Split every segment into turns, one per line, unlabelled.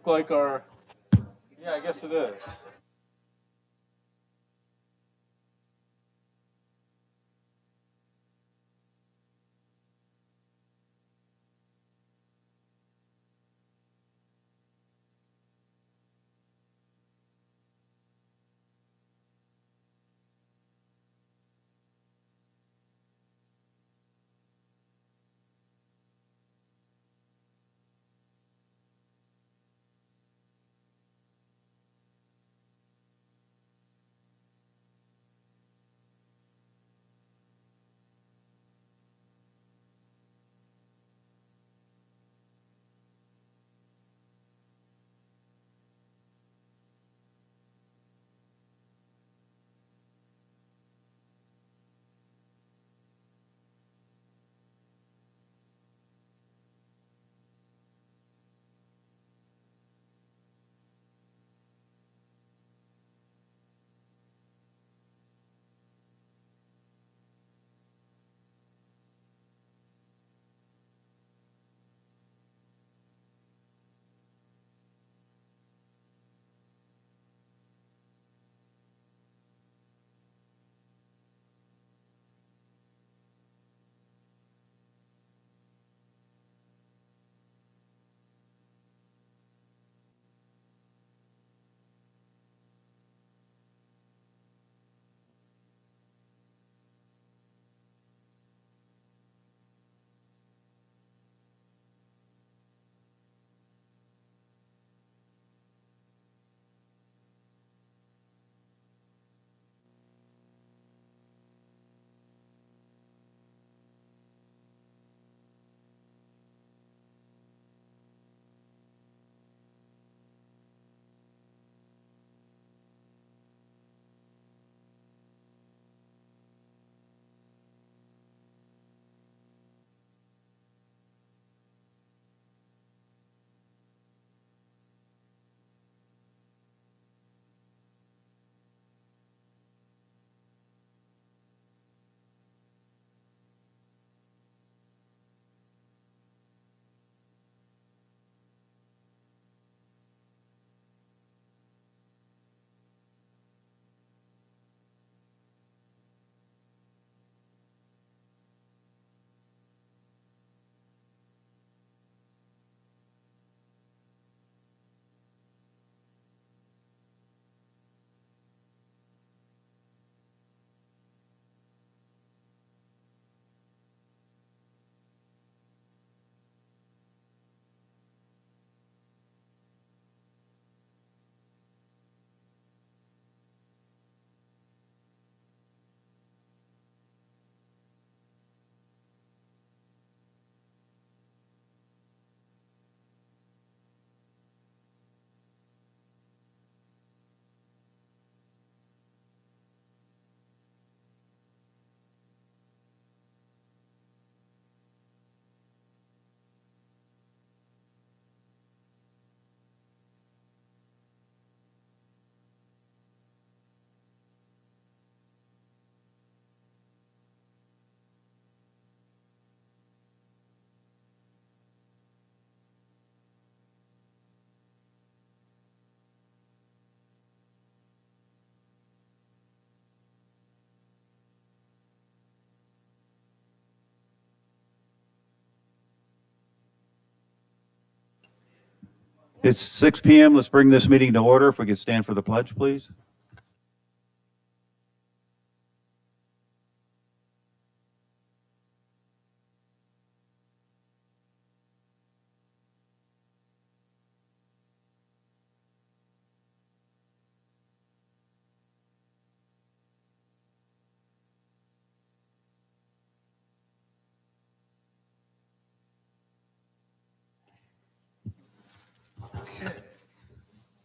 look like our, yeah, I guess it is.
It's 6 p.m. Let's bring this meeting to order. If we could stand for the pledge, please.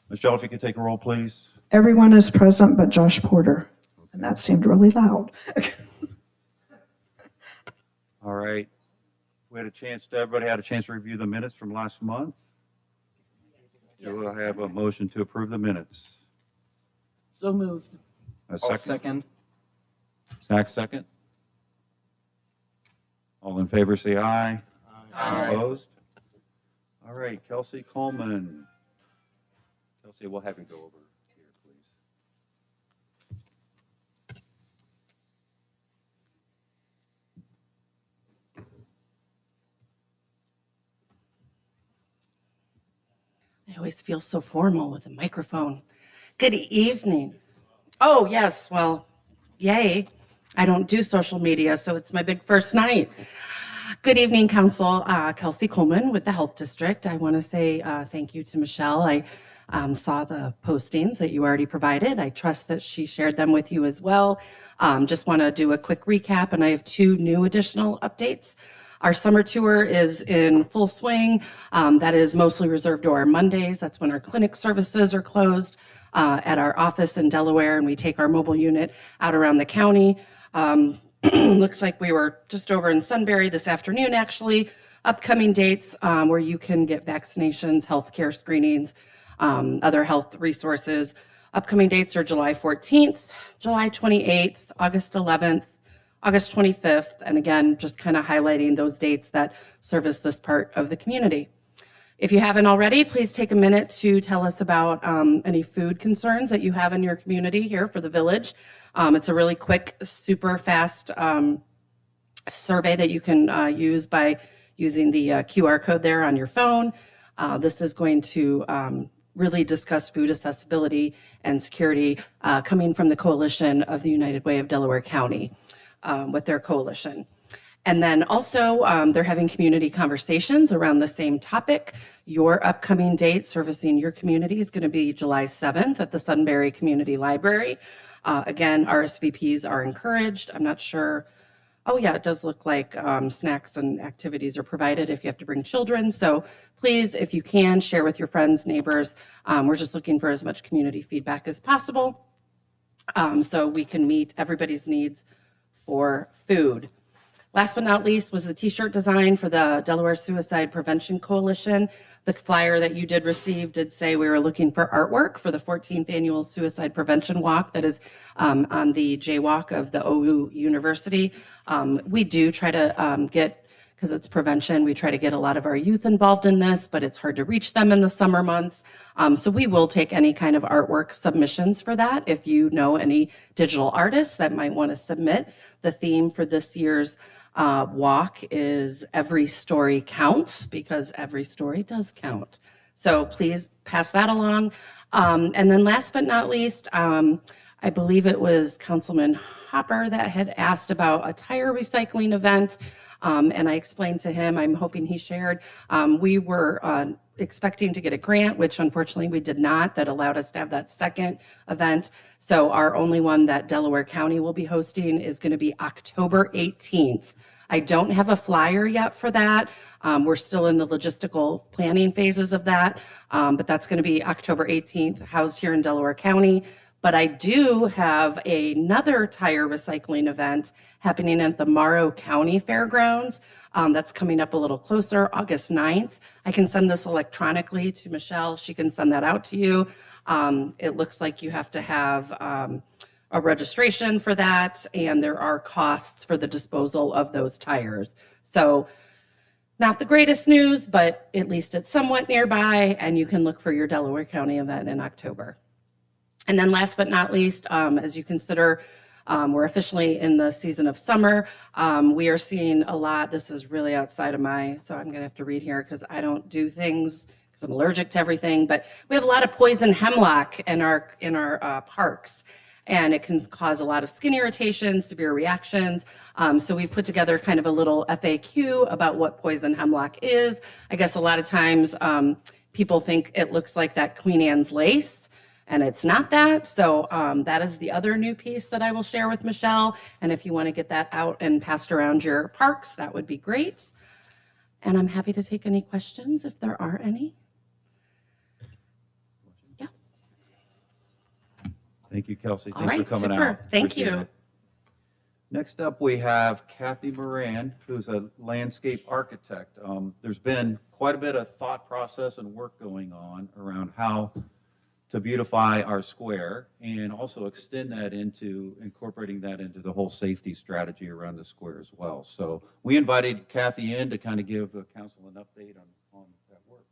Michelle, if you could take a roll, please.
Everyone is present but Josh Porter. And that seemed really loud.
All right. Everybody had a chance to review the minutes from last month. Do I have a motion to approve the minutes?
So moved.
A second? Zach, second. All in favor, say aye.
Aye.
Opposed? All right, Kelsey Coleman. Kelsey, we'll have you go over here, please.
I always feel so formal with a microphone. Good evening. Oh, yes, well, yay. I don't do social media, so it's my big first night. Good evening, Council. Kelsey Coleman with the Health District. I want to say thank you to Michelle. I saw the postings that you already provided. I trust that she shared them with you as well. Just want to do a quick recap, and I have 2 new additional updates. Our summer tour is in full swing. That is mostly reserved to our Mondays. That's when our clinic services are closed at our office in Delaware, and we take our mobile unit out around the county. Looks like we were just over in Sunbury this afternoon, actually. Upcoming dates where you can get vaccinations, healthcare screenings, other health resources. Upcoming dates are July 14th, July 28th, August 11th, August 25th, and again, just kind of highlighting those dates that service this part of the community. If you haven't already, please take a minute to tell us about any food concerns that you have in your community here for the village. It's a really quick, super fast survey that you can use by using the QR code there on your phone. This is going to really discuss food accessibility and security coming from the coalition of the United Way of Delaware County with their coalition. And then also, they're having community conversations around the same topic. Your upcoming date servicing your community is going to be July 7th at the Sunbury Community Library. Again, RSVPs are encouraged. I'm not sure. Oh, yeah, it does look like snacks and activities are provided if you have to bring children. So please, if you can, share with your friends, neighbors. We're just looking for as much community feedback as possible so we can meet everybody's needs for food. Last but not least was the t-shirt design for the Delaware Suicide Prevention Coalition. The flyer that you did receive did say we were looking for artwork for the 14th annual Suicide Prevention Walk that is on the Jaywalk of the OU University. We do try to get, because it's prevention, we try to get a lot of our youth involved in this, but it's hard to reach them in the summer months. So we will take any kind of artwork submissions for that. If you know any digital artists that might want to submit, the theme for this year's walk is Every Story Counts, because every story does count. So please pass that along. And then last but not least, I believe it was Councilman Hopper that had asked about a tire recycling event. And I explained to him, I'm hoping he shared, we were expecting to get a grant, which unfortunately we did not, that allowed us to have that second event. So our only one that Delaware County will be hosting is going to be October 18th. I don't have a flyer yet for that. We're still in the logistical planning phases of that, but that's going to be October 18th, housed here in Delaware County. But I do have another tire recycling event happening at the Morrow County Fairgrounds. That's coming up a little closer, August 9th. I can send this electronically to Michelle. She can send that out to you. It looks like you have to have a registration for that, and there are costs for the disposal of those tires. So not the greatest news, but at least it's somewhat nearby, and you can look for your Delaware County event in October. And then last but not least, as you consider, we're officially in the season of summer. We are seeing a lot. This is really outside of so I'm going to have to read here because I don't do things because I'm allergic to everything. But we have a lot of poison hemlock in our parks, and it can cause a lot of skin irritation, severe reactions. So we've put together kind of a little FAQ about what poison hemlock is. I guess a lot of times people think it looks like that Queen Anne's lace, and it's not that. So that is the other new piece that I will share with Michelle. And if you want to get that out and passed around your parks, that would be great. And I'm happy to take any questions if there are any. Yeah.
Thank you, Kelsey.
All
Thanks
right,
for coming
super.
out.
Thank
Appreciate
you.
it. Next up, we have Kathy Moran, who's a landscape architect. There's been quite a bit of thought process and work going on around how to beautify our square and also extend that into incorporating that into the whole safety strategy around the square as well. So we invited Kathy in to kind of give the council an update on that work.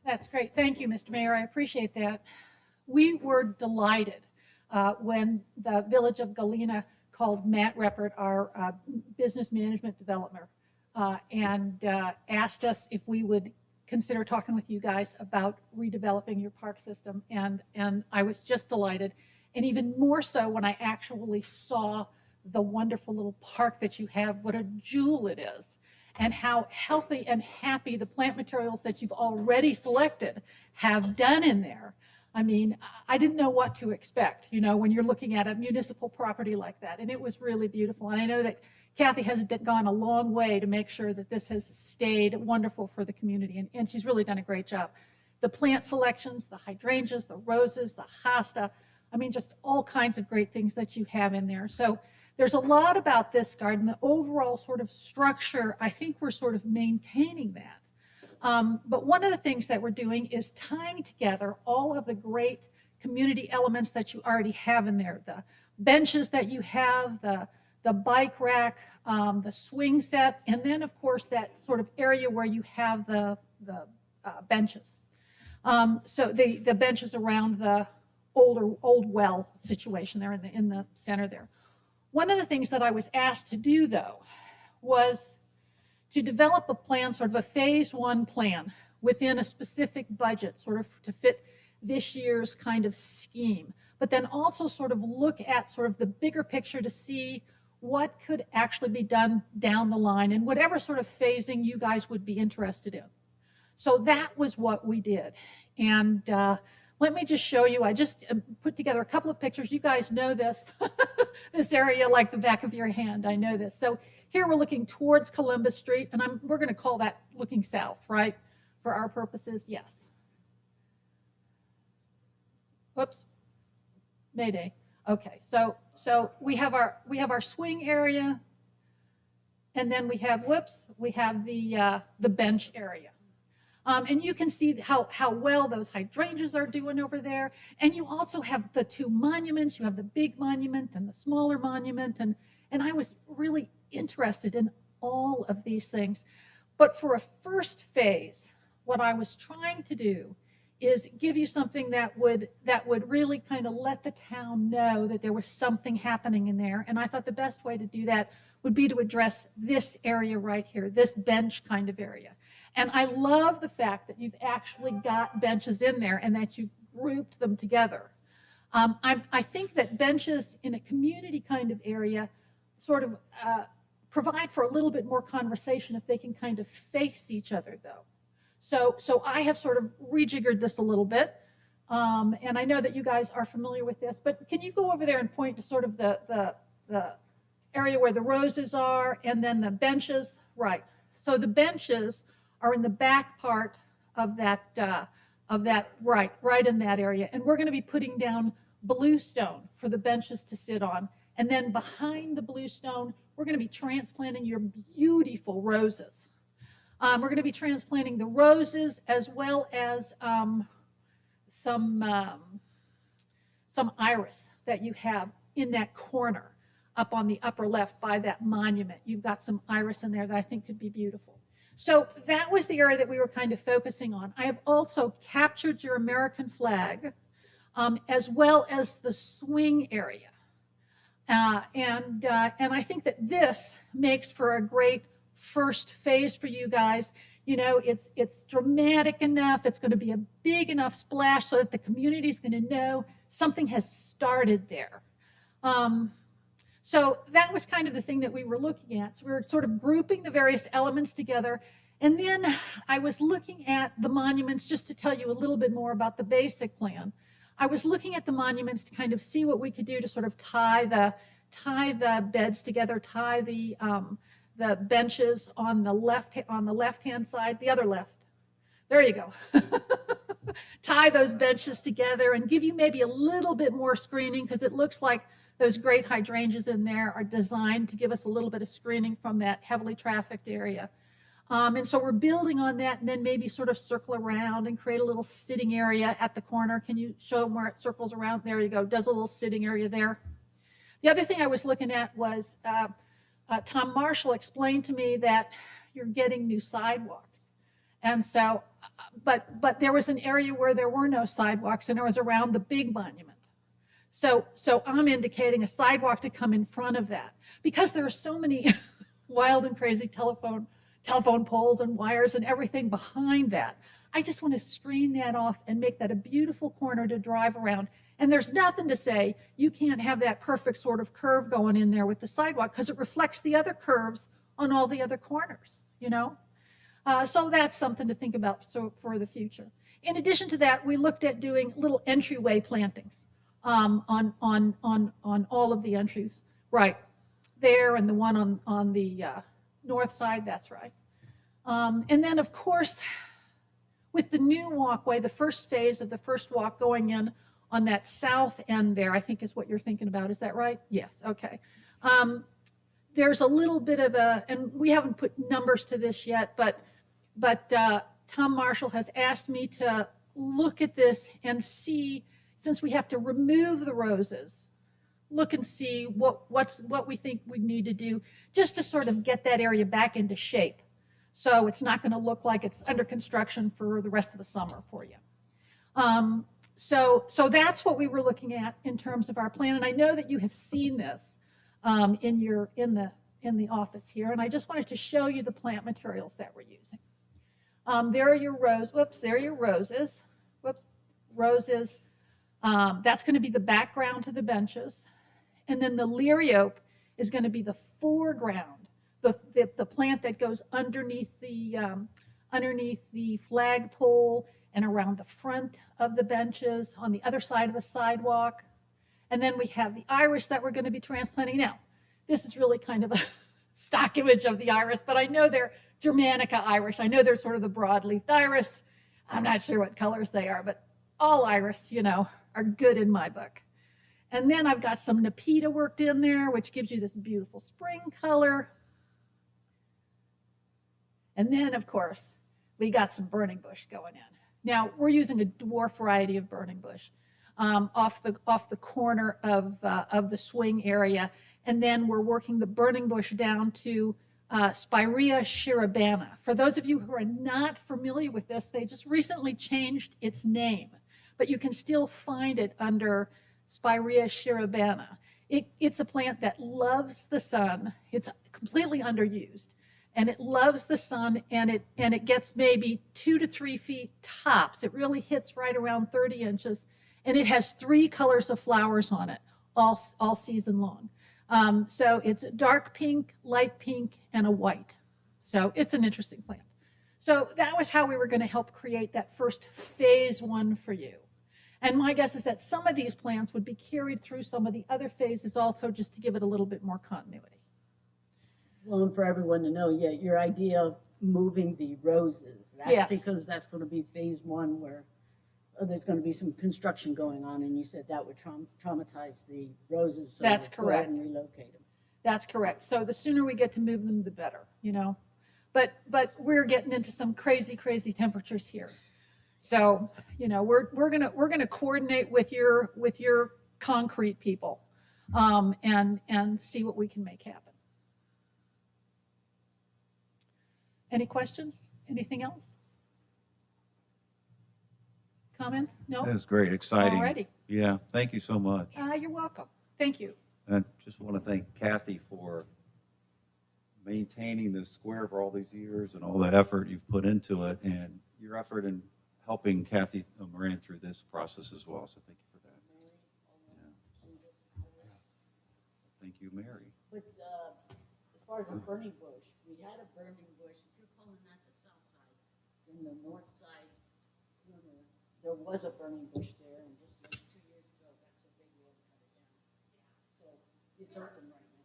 That's great. Thank you, Mr. Mayor. I appreciate that. We were delighted when the Village of Galena called Matt Reppert, our business management developer, and asked us if we would consider talking with you guys about redeveloping your park system. And I was just delighted. And even more so when I actually saw the wonderful little park that you have, what a jewel it is, and how healthy and happy the plant materials that you've already selected have done in there. I mean, I didn't know what to expect, you know, when you're looking at a municipal property like that. And it was really beautiful. And I know that Kathy has gone a long way to make sure that this has stayed wonderful for the community. And she's really done a great job. The plant selections, the hydrangeas, the roses, the hosta, I mean, just all kinds of great things that you have in there. So there's a lot about this garden. The overall sort of structure, I think we're sort of maintaining that. But one of the things that we're doing is tying together all of the great community elements that you already have in there. The benches that you have, the bike rack, the swing set, and then of course that sort of area where you have the benches. So the benches around the old well situation there in the center there. One of the things that I was asked to do, though, was to develop a plan, sort of a phase one plan within a specific budget, sort of to fit this year's kind of scheme, but then also sort of look at sort of the bigger picture to see what could actually be done down the line and whatever sort of phasing you guys would be interested in. So that was what we did. And let me just show you, I just put together a couple of pictures. You guys know this, this area like the back of your hand. I know this. So here we're looking towards Columbus Street, and we're going to call that looking south, right? For our purposes, yes. Whoops. Mayday. Okay, so we have our swing area, and then we have the bench area. And you can see how well those hydrangeas are doing over there. And you also have the two monuments. You have the big monument and the smaller monument. And I was really interested in all of these things. But for a first phase, what I was trying to do is give you something that would really kind of let the town know that there was something happening in there. And I thought the best way to do that would be to address this area right here, this bench kind of area. And I love the fact that you've actually got benches in there and that you've grouped them together. I think that benches in a community kind of area sort of provide for a little bit more conversation if they can kind of face each other, though. So I have sort of rejiggered this a little bit. And I know that you guys are familiar with this, but can you go over there and point to sort of the area where the roses are and then the benches? Right. So the benches are in the back part of that right in that area. And we're going to be putting down bluestone for the benches to sit on. And then behind the bluestone, we're going to be transplanting your beautiful roses. We're going to be transplanting the roses as well as some iris that you have in that corner up on the upper left by that monument. You've got some iris in there that I think could be beautiful. So that was the area that we were kind of focusing on. I have also captured your American flag as well as the swing area. And I think that this makes for a great first phase for you guys. You know, it's dramatic enough. It's going to be a big enough splash so that the community is going to know something has started there. So that was kind of the thing that we were looking at. So we were sort of grouping the various elements together. And then I was looking at the monuments just to tell you a little bit more about the basic plan. I was looking at the monuments to kind of see what we could do to sort of tie the beds together, tie the benches on the left-hand side, the other left. There you go. Tie those benches together and give you maybe a little bit more screening because it looks like those great hydrangeas in there are designed to give us a little bit of screening from that heavily trafficked area. And so we're building on that and then maybe sort of circle around and create a little sitting area at the corner. Can you show them where it circles around? There you go. Does a little sitting area there. The other thing I was looking at was Tom Marshall explained to me that you're getting new sidewalks. And so but there was an area where there were no sidewalks, and it was around the big monument. So I'm indicating a sidewalk to come in front of that, because there are so many wild and crazy telephone poles and wires and everything behind that. I just want to screen that off and make that a beautiful corner to drive around. And there's nothing to say you can't have that perfect sort of curve going in there with the sidewalk, because it reflects the other curves on all the other corners, you know? So that's something to think about for the future. In addition to that, we looked at doing little entryway plantings on all of the entries. Right there, and the one on the north side, that's right. And then, of course, with the new walkway, the first phase of the first walk going in on that south end there, I think is what you're thinking about. Is that right? Yes, okay. There's a little bit of and we haven't put numbers to this yet, but Tom Marshall has asked me to look at this and see, since we have to remove the roses, look and see what we think we need to do just to sort of get that area back into shape. So it's not going to look like it's under construction for the rest of the summer for you. So that's what we were looking at in terms of our plan. And I know that you have seen this in the office here. And I just wanted to show you the plant materials that we're using. There are your there are your roses. Roses. That's going to be the background to the benches. And then the liriope is going to be the foreground, the plant that goes underneath the flagpole and around the front of the benches on the other side of the sidewalk. And then we have the iris that we're going to be transplanting. Now, this is really kind of a stock image of the iris, but I know they're Germanica iris. I know they're sort of the broad-leafed iris. I'm not sure what colors they are, but all iris, you know, are good in my book. And then I've got some Nepeta worked in there, which gives you this beautiful spring color. And then, of course, we got some burning bush going in. Now, we're using a dwarf variety of burning bush off the corner of the swing area. And then we're working the burning bush down to Spirea shirabana. For those of you who are not familiar with this, they just recently changed its name, but you can still find it under Spirea shirabana. It's a plant that loves the sun. It's completely underused, and it loves the sun, and it gets maybe 2 to 3 feet tops. It really hits right around 30 inches, and it has 3 colors of flowers on it all season long. So it's dark pink, light pink, and a white. So it's an interesting plant. So that was how we were going to help create that first phase 1 for you. And my guess is that some of these plants would be carried through some of the other phases also, just to give it a little bit more continuity.
Well, and for everyone to know, yeah, your idea of moving the roses, that's
Yes.
because that's going to be phase 1 where there's going to be some construction going on, and you said that would traumatize the roses. So
That's
we'll go ahead
correct.
and relocate them.
That's correct. So the sooner we get to move them, the better, you know. But we're getting into some crazy temperatures here. So, you know, we're gonna coordinate with your concrete people, and see what we can make happen. Any questions? Anything else? Comments? No?
That is great, exciting.
Alrighty.
Yeah, thank you so much.
You're welcome. Thank you.
And just want to thank Kathy for maintaining this square for all these years and all the effort you've put into it, and your effort in helping Kathy Moran through this process as well. So thank you for that. Yeah. Thank you, Mary.
But as far as a burning bush, we had a burning bush. If you're calling that the south side, then the north side, there was a burning bush there, and just like 2 years ago, that's what they were able to cut it down. So it's open right now.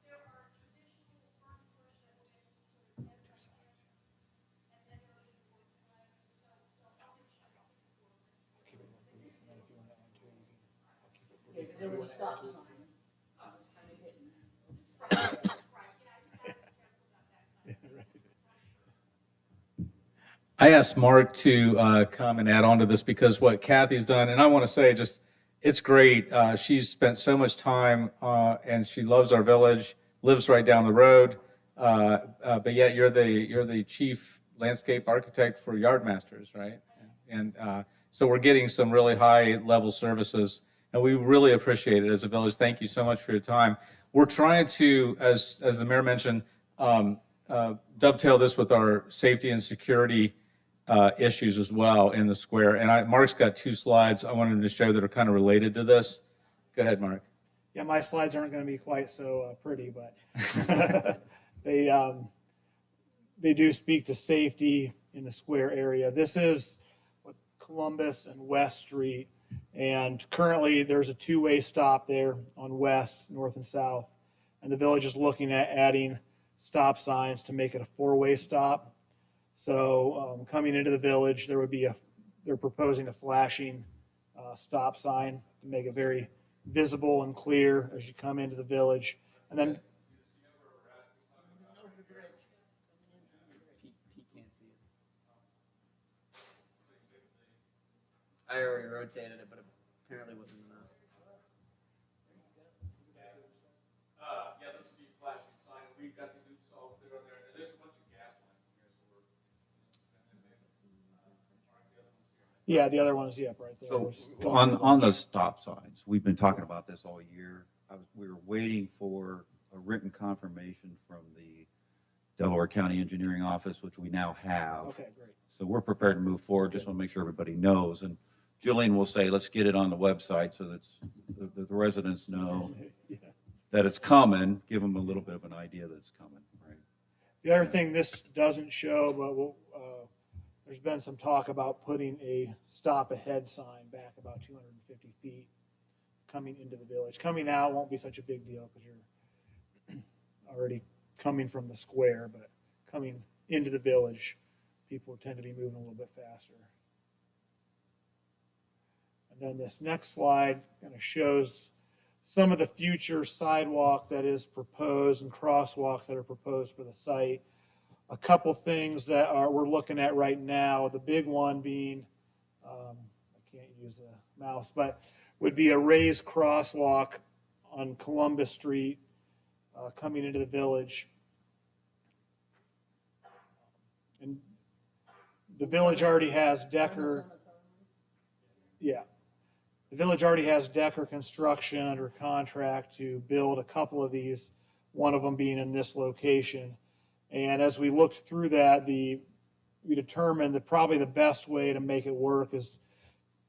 There are traditional burning bush that will get and then there are the wood flags. So I'll get you
Yeah, because there was a stop sign. I was kind of hitting.
I asked Mark to come and add on to this because what Kathy's done, and I want to say just, it's great. She's spent so much time and she loves our village, lives right down the road. But yet you're the chief landscape architect for yard masters, right? And so we're getting some really high level services, and we really appreciate it as a village. Thank you so much for your time. We're trying to, as the mayor mentioned, dovetail this with our safety and security issues as well in the square. And Mark's got 2 slides I wanted to show that are kind of related to this. Go ahead, Mark.
Yeah, my slides aren't going to be quite so pretty, but they they do speak to safety in the square area. This is Columbus and West Street, and currently there's a 2-way stop there on West, North and South, and the village is looking at adding stop signs to make it a 4-way stop. So coming into the village, they're proposing a flashing stop sign to make it very visible and clear as you come into the village. And then
He can't see it. I already rotated it, but apparently wasn't enough.
Yeah, this would be a flashing sign. We've got the loops all clear on there. There's a bunch of gas lines in here, so
yeah, the other one is right there.
So
It's going
on the stop signs, we've been talking about this all year. We were waiting for a written confirmation from the Delaware County Engineering Office, which we now have.
Okay, great.
So we're prepared to move forward. Just want to make sure everybody knows. And Julian will say, let's get it on the website so that the residents know
Yeah.
that it's coming. Give them a little bit of an idea that it's coming, right?
The other thing this doesn't show, but there's been some talk about putting a stop ahead sign back about 250 feet coming into the village. Coming out won't be such a big deal because you're already coming from the square, but coming into the village, people tend to be moving a little bit faster. And then this next slide kind of shows some of the future sidewalk that is proposed and crosswalks that are proposed for the site. A couple things that we're looking at right now, the big one being, I can't use the mouse, but would be a raised crosswalk on Columbus Street coming into the village. And the village already has Decker. Yeah. The village already has Decker Construction under contract to build a couple of these, one of them being in this location. And as we looked through that, we determined that probably the best way to make it work is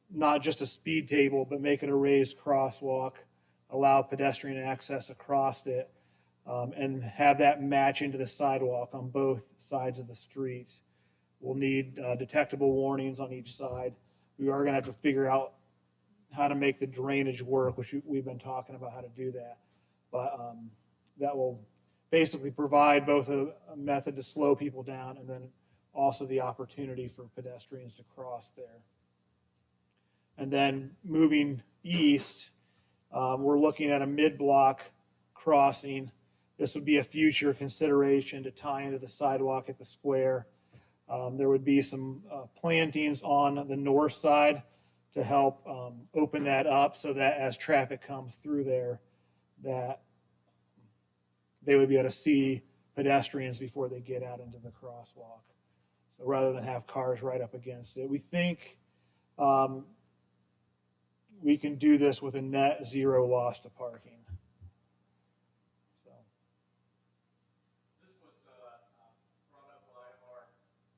not just a speed table, but make it a raised crosswalk, allow pedestrian access across it, and have that match into the sidewalk on both sides of the street. We'll need detectable warnings on each side. We are going to have to figure out how to make the drainage work, which we've been talking about how to do that. But that will basically provide both a method to slow people down and then also the opportunity for pedestrians to cross there. And then moving east, we're looking at a mid-block crossing. This would be a future consideration to tie into the sidewalk at the square. There would be some plantings on the north side to help open that up so that as traffic comes through there, that they would be able to see pedestrians before they get out into the crosswalk. So rather than have cars right up against it, we think we can do this with a net zero loss to parking. So.
This was brought up by our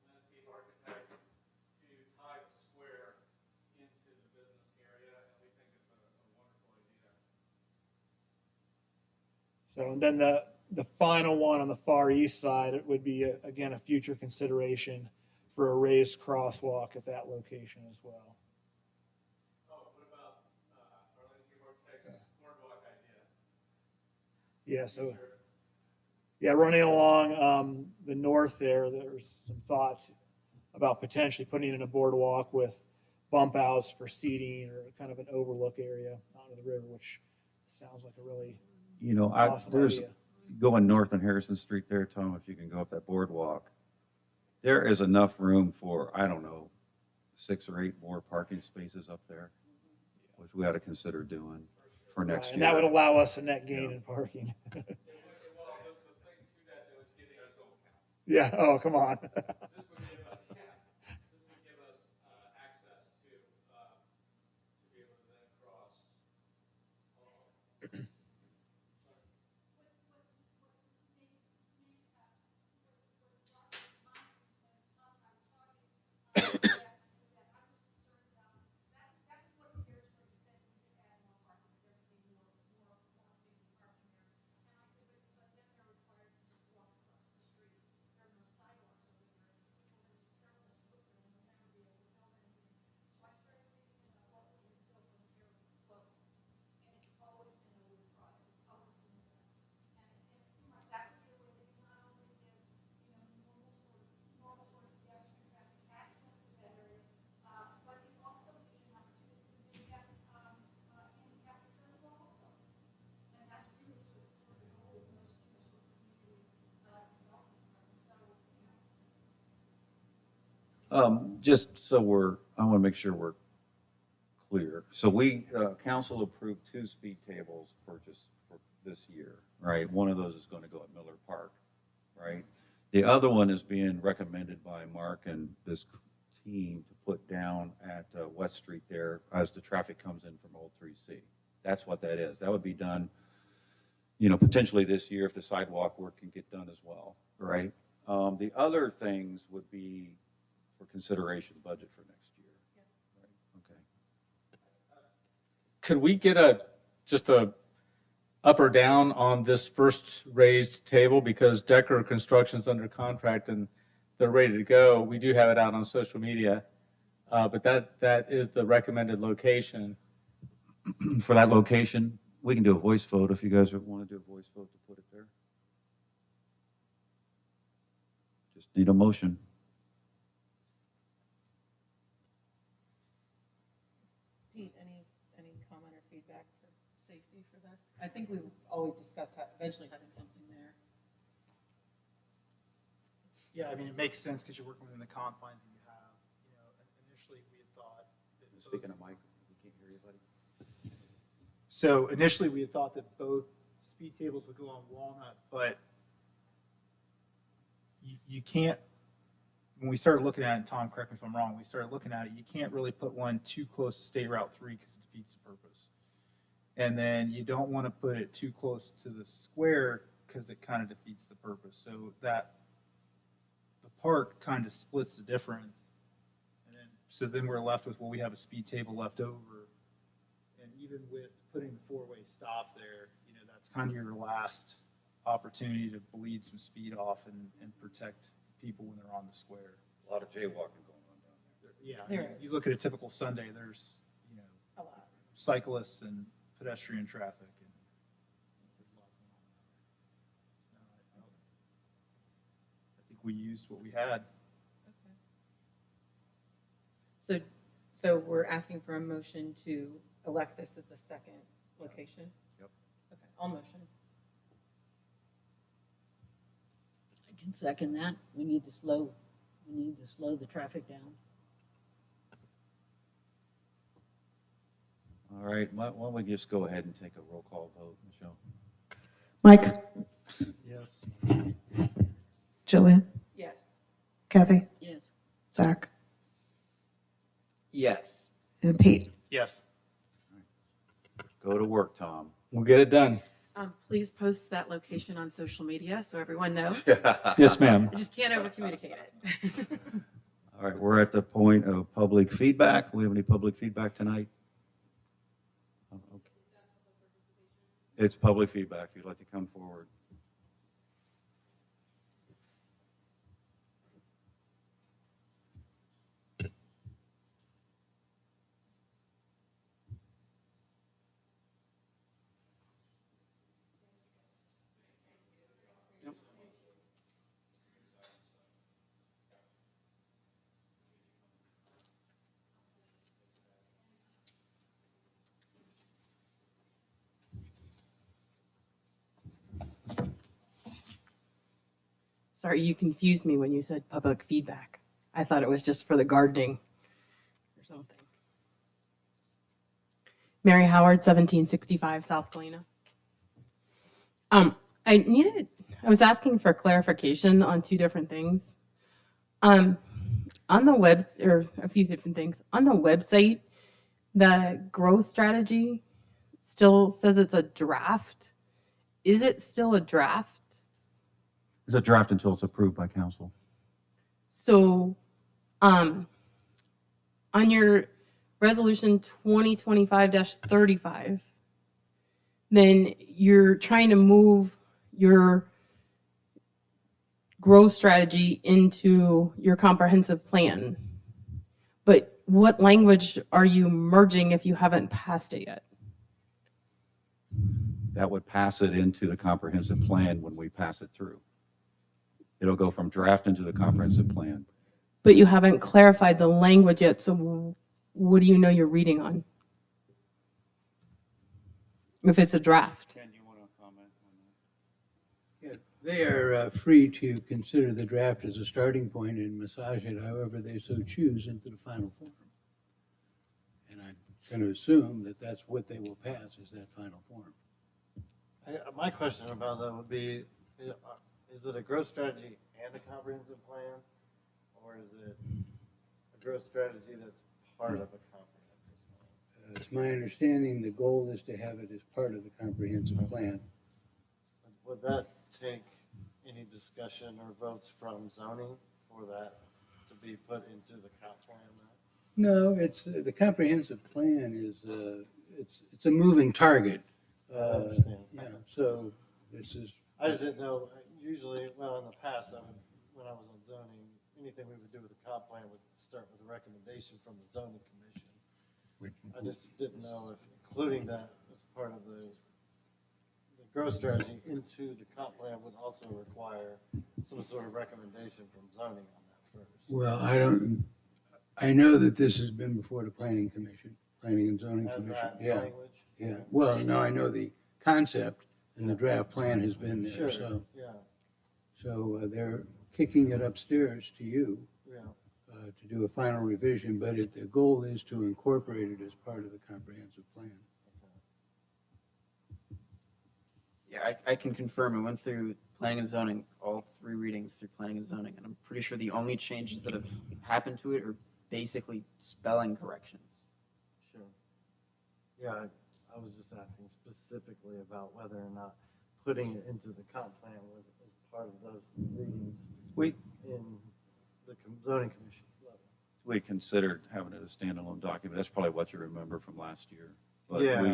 landscape architect to tie the square into the business area, and we think it's a wonderful idea.
So, and then the final one on the far east side, it would be, again, a future consideration for a raised crosswalk at that location as well.
Oh, what about our landscape architect's boardwalk idea?
Yeah, so, yeah, running along the north there, there's some thought about potentially putting in a boardwalk with bump outs for seating or kind of an overlook area onto the river, which sounds like a really awesome
there's
idea.
going north on Harrison Street there, Tom, if you can go up that boardwalk. There is enough room for, I don't know, 6 or 8 more parking spaces up there, which we ought to consider doing for next
And
year.
that would allow us a net gain in parking.
Well, the thing to that, though, is getting our zone count.
Yeah, oh, come on.
This would
Just so I want to make sure we're clear. So council approved 2 speed tables purchased for this year, right? One of those is going to go at Miller Park, right? The other one is being recommended by Mark and this team to put down at West Street there as the traffic comes in from Old 3C. That's what that is. That would be done, potentially this year if the sidewalk work can get done as well, right? The other things would be for consideration budget for next year. Right? Okay.
Could we get just a up or down on this first raised table? Because Decker Construction's under contract and they're ready to go. We do have it out on social media, but that is the recommended location.
For that location, we can do a voice vote if you guys want to do a voice vote to put it there. Just need a motion.
Pete, any comment or feedback for safety for this? I think we've always discussed eventually having something there.
Yeah, I mean, it makes sense because you're working within the confines that you have. Initially we had thought that
Speaking of Mike, we can't hear you, buddy.
So initially we had thought that both speed tables would go on Walnut, but you can't, when we started looking at it, and Tom, correct me if I'm wrong, we started looking at it, you can't really put one too close to State Route 3 because it defeats the purpose. And then you don't want to put it too close to the square because it kind of defeats the purpose. So the park kind of splits the difference. So then we're left with, well, we have a speed table left over. And even with putting the 4-way stop there, that's kind of your last opportunity to bleed some speed off and protect people when they're on the square.
A lot of jaywalking going on down there.
Yeah,
There is.
you look at a typical Sunday, there's,
A lot.
cyclists and pedestrian traffic. And there's a lot going on there. I think we used what we had.
Okay. So we're asking for a motion to elect this as the second location?
Yep.
Okay, I'll motion.
I can second that. We need to slow the traffic down.
All right, why don't we just go ahead and take a roll call vote, Michelle?
Mike,
Yes.
Jillian,
Yes.
Kathy,
Yes.
Zach,
Yes.
and Pete.
Yes.
Go to work, Tom.
We'll get it done.
Please post that location on social media so everyone knows.
Yes, ma'am.
I just can't over communicate it.
All right, we're at the point of public feedback. We have any public feedback tonight? Oh, okay. It's public feedback. If you'd like to come forward.
Sorry, you confused me when you said public feedback. I thought it was just for the gardening or something. Mary Howard, 1765 South Galena. I was asking for clarification on 2 different things. On the or a few different things. On the website, the growth strategy still says it's a draft. Is it still a draft?
It's a draft until it's approved by council.
So, on your resolution 2025-35, then you're trying to move your growth strategy into your comprehensive plan. But what language are you merging if you haven't passed it yet?
That would pass it into the comprehensive plan when we pass it through. It'll go from draft into the comprehensive plan.
But you haven't clarified the language yet, so what do you know you're reading on? If it's a draft.
Ken, do you want to comment on that?
They are free to consider the draft as a starting point and massage it however they so choose into the final form. And I'm going to assume that that's what they will pass, is that final form.
My question about that would be, is it a growth strategy and a comprehensive plan? Or is it a growth strategy that's part of a comprehensive plan?
It's my understanding the goal is to have it as part of the comprehensive plan.
Would that take any discussion or votes from zoning for that to be put into the comp plan?
No, it's, the comprehensive plan is, it's a moving target.
I understand.
Yeah, so this is,
I just didn't know, usually, well, in the past, when I was on zoning, anything we would do with the comp plan would start with a recommendation from the zoning commission. I just didn't know if including that as part of the growth strategy into the comp plan would also require some sort of recommendation from zoning on that first.
well, I know that this has been before the planning commission, planning and zoning
Has
commission.
that
Yeah,
language?
yeah. Well, no, I know the concept and the draft plan has been there,
Sure,
so.
yeah,
So they're kicking it upstairs to you
yeah.
to do a final revision, but the goal is to incorporate it as part of the comprehensive plan.
Yeah, I can confirm. I went through planning and zoning, all 3 readings through planning and zoning, and I'm pretty sure the only changes that have happened to it are basically spelling corrections.
Sure. Yeah, I was just asking specifically about whether or not putting it into the comp plan was part of those readings
We,
in the zoning commission level.
we considered having it a standalone document. That's probably what you remember from last year. But
Yeah,
we,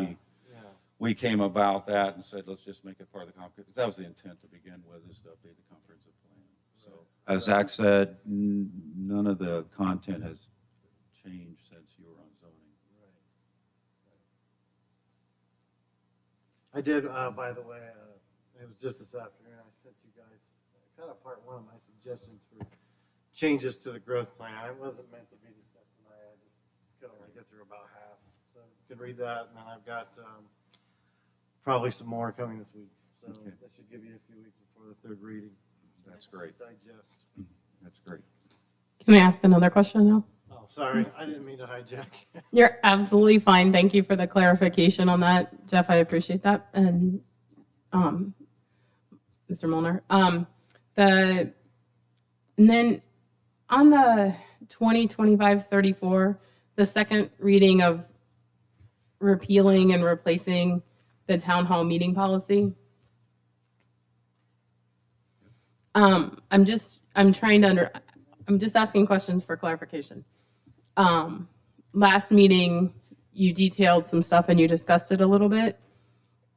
yeah.
we came about that and said, let's just make it part of the because that was the intent to begin with, is to update the comprehensive plan. So, as Zach said, none of the content has changed since you were on zoning.
Right. I did, by the way, it was just this afternoon, I sent you guys kind of part 1 of my suggestions for changes to the growth plan. It wasn't meant to be discussed tonight, I just could only get through about half. So you can read that, and then I've got probably some more coming this week. So
Okay.
that should give you a few weeks before the 3rd reading.
That's great.
Digest.
That's great.
Can I ask another question now?
Oh, sorry, I didn't mean to hijack.
You're absolutely fine. Thank you for the clarification on that, Jeff. I appreciate that. And Mr. Molnar. And then on the 2025-34, the second reading of repealing and replacing the town hall meeting policy. I'm just asking questions for clarification. Last meeting, you detailed some stuff and you discussed it a little bit.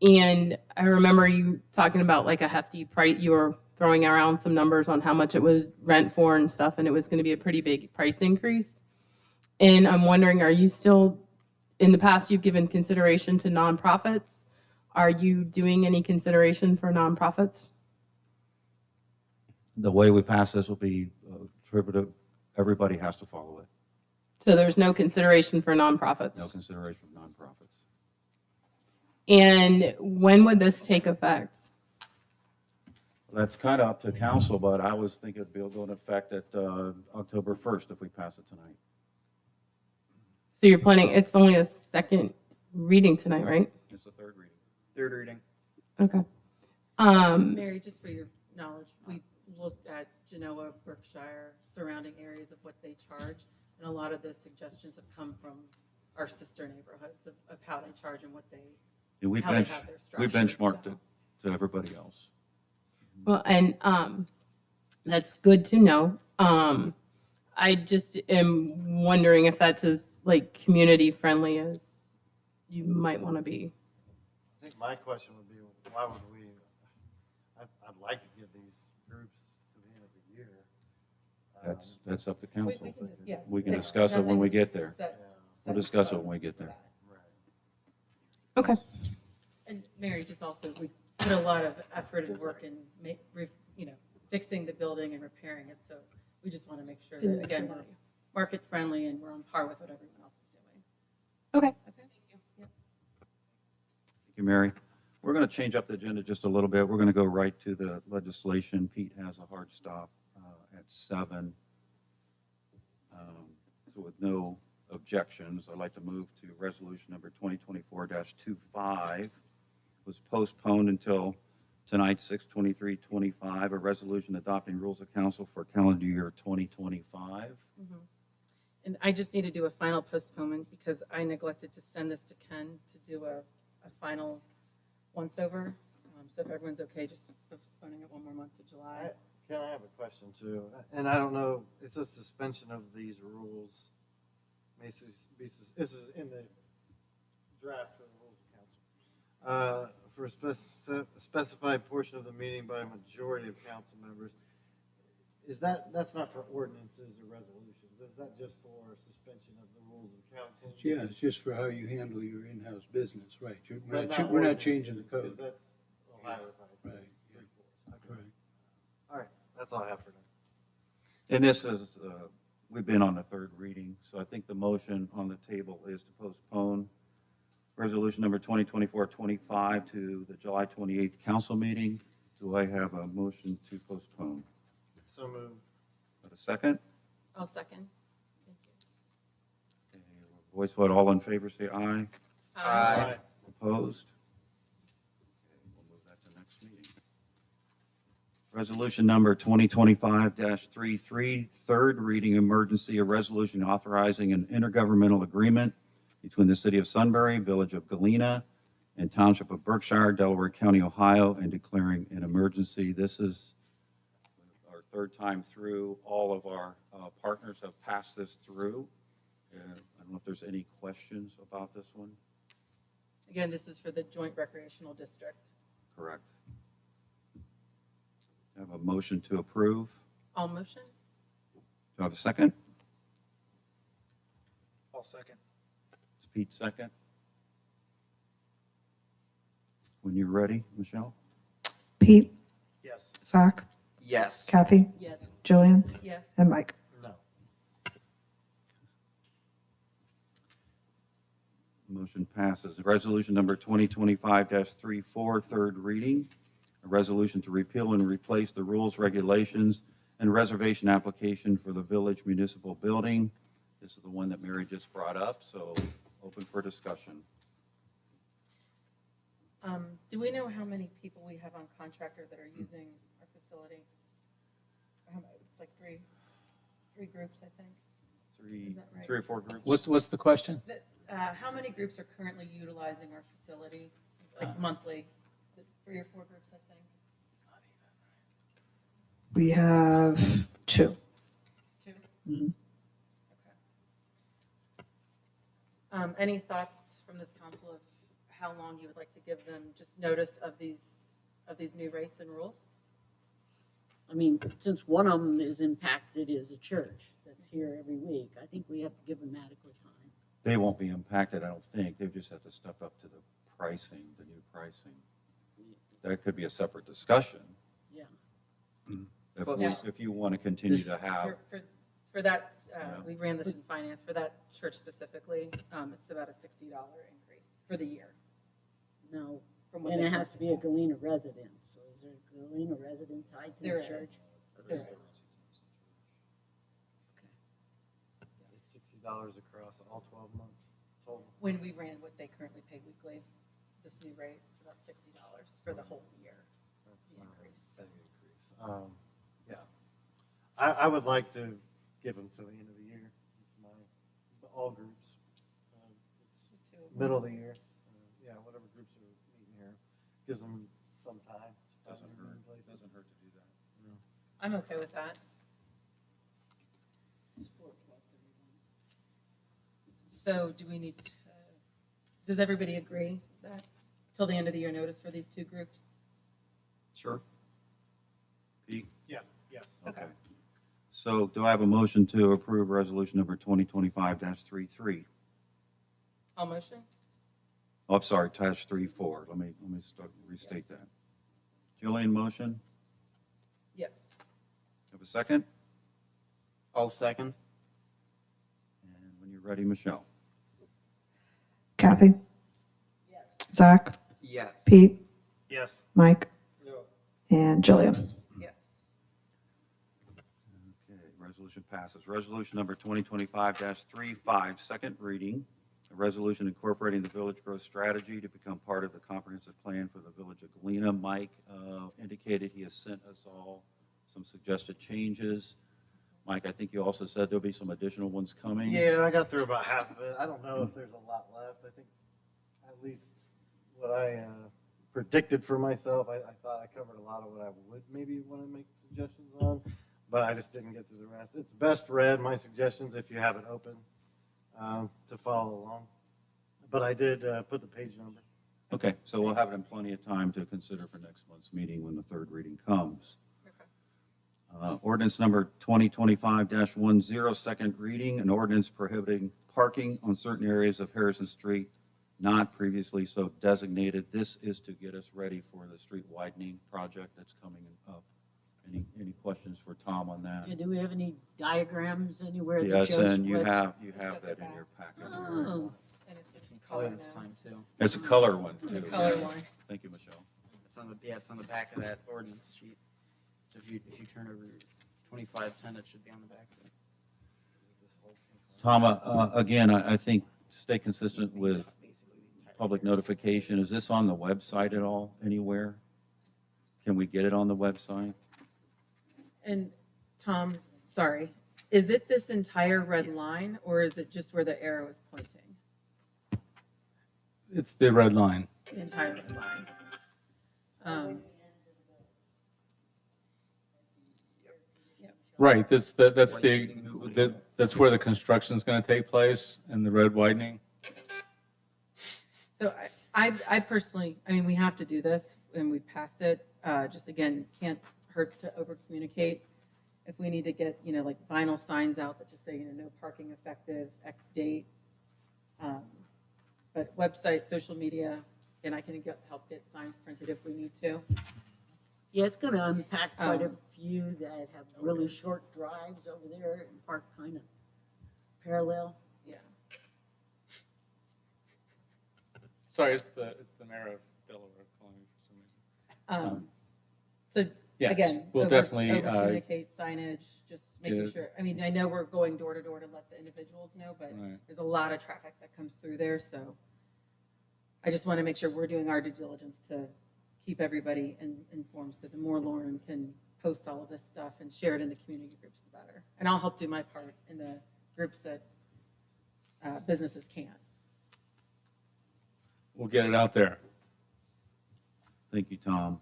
And I remember you talking about like a hefty price, you were throwing around some numbers on how much it was rent for and stuff, and it was going to be a pretty big price increase. And I'm wondering, are you still, in the past, you've given consideration to nonprofits? Are you doing any consideration for nonprofits?
The way we pass this will be attributive. Everybody has to follow it.
So there's no consideration for
No
nonprofits?
consideration of nonprofits.
And when would this take effect?
That's kind of up to council, but I was thinking it'd be going to effect at October 1st if we pass it tonight.
So you're planning, it's only a second reading tonight, right?
It's the 3rd reading.
3rd reading.
Okay.
Mary, just for your knowledge, we looked at Genoa, Berkshire, surrounding areas of what they charge. And a lot of those suggestions have come from our sister neighborhoods of how they charge and what they,
And we
how they have their
we
structure.
benchmarked it to everybody else.
Well, and that's good to know. I just am wondering if that's as like community friendly as you might want to be.
I think my question would be, why would we, I'd like to give these groups to the end of the year.
That's up to council.
We can just- yeah.
We can
Yeah.
discuss it when we get
Nothing's
there.
set-
We'll
set
discuss it
stone
when we get
for
there.
that.
Okay.
And Mary, just also, we put a lot of effort and work in fixing the building and repairing it. So we just want to make sure that, again, we're market friendly and we're on par with what everyone else is doing.
Okay.
Okay? Yep.
Thank you, Mary. We're going to change up the agenda just a little bit. We're going to go right to the legislation. Pete has a hard stop at 7. So with no objections, I'd like to move to resolution number 2024-25. Was postponed until tonight, 6/23/25, a resolution adopting rules of council for calendar year 2025.
And I just need to do a final postponement because I neglected to send this to Ken to do a final once-over. So if everyone's okay, just postponing it one more month to July.
Can I have a question too? And I don't know, it's a suspension of these rules. This is in the draft for the rules of council. For a specified portion of the meeting by a majority of council members. That's not for ordinances or resolutions. Is that just for suspension of the rules of council?
Yeah, it's just for how you handle your in-house business, right?
But
We're not changing the
ordinances, 'cause
code.
That's Ohio revised.
Right, yeah.
3/4. Okay.
Right.
All right, that's all I have for now.
And this is, we've been on the third reading, so I think the motion on the table is to postpone resolution number 2024-25 to the July 28th council meeting. Do I have a motion to postpone?
So moved.
Have a second?
I'll second. Thank you.
Okay, voice vote, all in favor, say aye.
Aye.
Opposed? Okay, we'll move that to next meeting. Resolution number 2025-33, third reading emergency, a resolution authorizing an intergovernmental agreement between the City of Sunbury, Village of Galena, and Township of Berkshire, Delaware County, Ohio, and declaring an emergency. This is our third time through. All of our partners have passed this through. I don't know if there's any questions about this one.
Again, this is for the joint recreational district.
Correct. I have a motion to approve.
All motion?
Do I have a second?
I'll second.
It's Pete second. When you're ready, Michelle?
Pete,
Yes.
Zach,
Yes.
Kathy,
Yes.
Jillian,
Yes.
and Mike.
No.
Motion passes. Resolution number 2025-34, third reading. A resolution to repeal and replace the rules, regulations, and reservation application for the village municipal building. This is the one that Mary just brought up, so open for discussion.
Do we know how many people we have on contractor that are using our facility? It's like three groups, I think. Is that right?
3 or 4 groups?
What's the question?
How many groups are currently utilizing our facility, like monthly? Is it 3 or 4 groups, I think?
We have 2.
2?
Mhm.
Okay. Any thoughts from this council of how long you would like to give them just notice of these new rates and rules?
I mean, since one of them is impacted is a church that's here every week, I think we have to give them adequate time.
They won't be impacted, I don't think. They just have to step up to the pricing, the new pricing. That could be a separate discussion.
Yeah.
If you want to continue to have.
For that,
Yeah.
we ran this in finance, for that church specifically, it's about a $60 increase for the year.
No,
From what
and
they
it has to be a Galena resident, so is there a Galena resident tied to
There
the church?
is. There is.
It's $60 across all 12 months total.
When we ran what they currently pay weekly, this new rate, it's about $60 for the whole year,
That's
the
not a
increase.
big increase. Yeah. I would like to give them till the end of the year. It's all groups. It's
The two of them.
middle of the year. Yeah, whatever groups are meeting here. Gives them some time. to
Doesn't
find
hurt,
places.
doesn't hurt to do that.
I'm okay with that.
Support 1231.
So do we need, does everybody agree that till the end of the year notice for these 2 groups?
Sure. Pete?
Yeah, yes.
Okay. So do I have a motion to approve resolution number 2025-33?
All motion?
Oh, I'm sorry, -34. Let me restate that. Jillian, motion?
Yes.
Have a second?
I'll second.
And when you're ready, Michelle.
Kathy,
Yes.
Zach,
Yes.
Pete,
Yes.
Mike, and Jillian.
Yes.
Okay, resolution passes. Resolution number 2025-35, second reading. A resolution incorporating the village growth strategy to become part of the comprehensive plan for the village of Galena. Mike indicated he has sent us all some suggested changes. Mike, I think you also said there'll be some additional ones coming.
Yeah, I got through about half of it. I don't know if there's a lot left. I think at least what I predicted for myself, I thought I covered a lot of what I would maybe want to make suggestions on, but I just didn't get to the rest. It's best read, my suggestions, if you have it open to follow along. But I did put the page number.
Okay, so we'll have it in plenty of time to consider for next month's meeting when the third reading comes. Ordinance number 2025-10, second reading, an ordinance prohibiting parking on certain areas of Harrison Street not previously so designated. This is to get us ready for the street widening project that's coming up. Any questions for Tom on that?
Yeah, do we have any diagrams anywhere that
Yes,
shows?
and you
what-
have that in your packet.
Oh,
And it's
Some color this time too.
It's a color one, too.
It's a color one.
Thank you, Michelle.
It's on the back of that ordinance sheet. So if you turn over 2510, it should be on the back of it.
Tom, again, I think stay consistent with
Basically the entire
public notification. Is this on the website at all, anywhere? Can we get it on the website?
And Tom, sorry, is it this entire red line or is it just where the arrow is pointing?
It's the red line.
The entire red line.
Right, that's
White sheeting over
that's where the construction's going to take place and the road widening.
So I personally, I mean, we have to do this and we passed it. Just again, can't hurt to over communicate. If we need to get, like vinyl signs out that just say, no parking effective X date. But website, social media, and I can help get signs printed if we need to.
yeah, it's gonna unpack quite a few that have really short drives over there and park kind of parallel.
Yeah.
Sorry, it's the mayor of Delaware calling me for some reason.
So
Yes,
again,
we'll definitely
communicate signage, just making
it-
sure. I mean, I know we're going door to door to let the individuals know, but
Right.
there's a lot of traffic that comes through there. So I just want to make sure we're doing our due diligence to keep everybody informed. So the more Lauren can post all of this stuff and share it in the community groups, the better. And I'll help do my part in the groups that businesses can't.
We'll get it out there.
Thank you, Tom.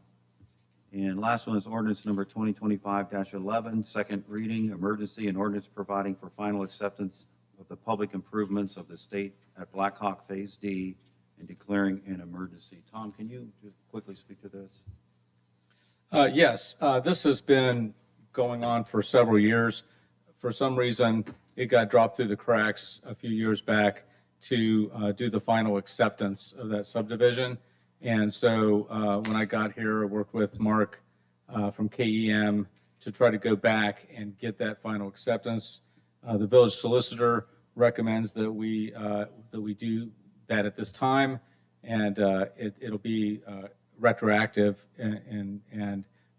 And last one is ordinance number 2025-11, second reading, emergency and ordinance providing for final acceptance of the public improvements of the state at Black Hawk Phase D and declaring an emergency. Tom, can you just quickly speak to this?
Yes, this has been going on for several years. For some reason, it got dropped through the cracks a few years back to do the final acceptance of that subdivision. And so when I got here, I worked with Mark from KEM to try to go back and get that final acceptance. The village solicitor recommends that we do that at this time, and it'll be retroactive.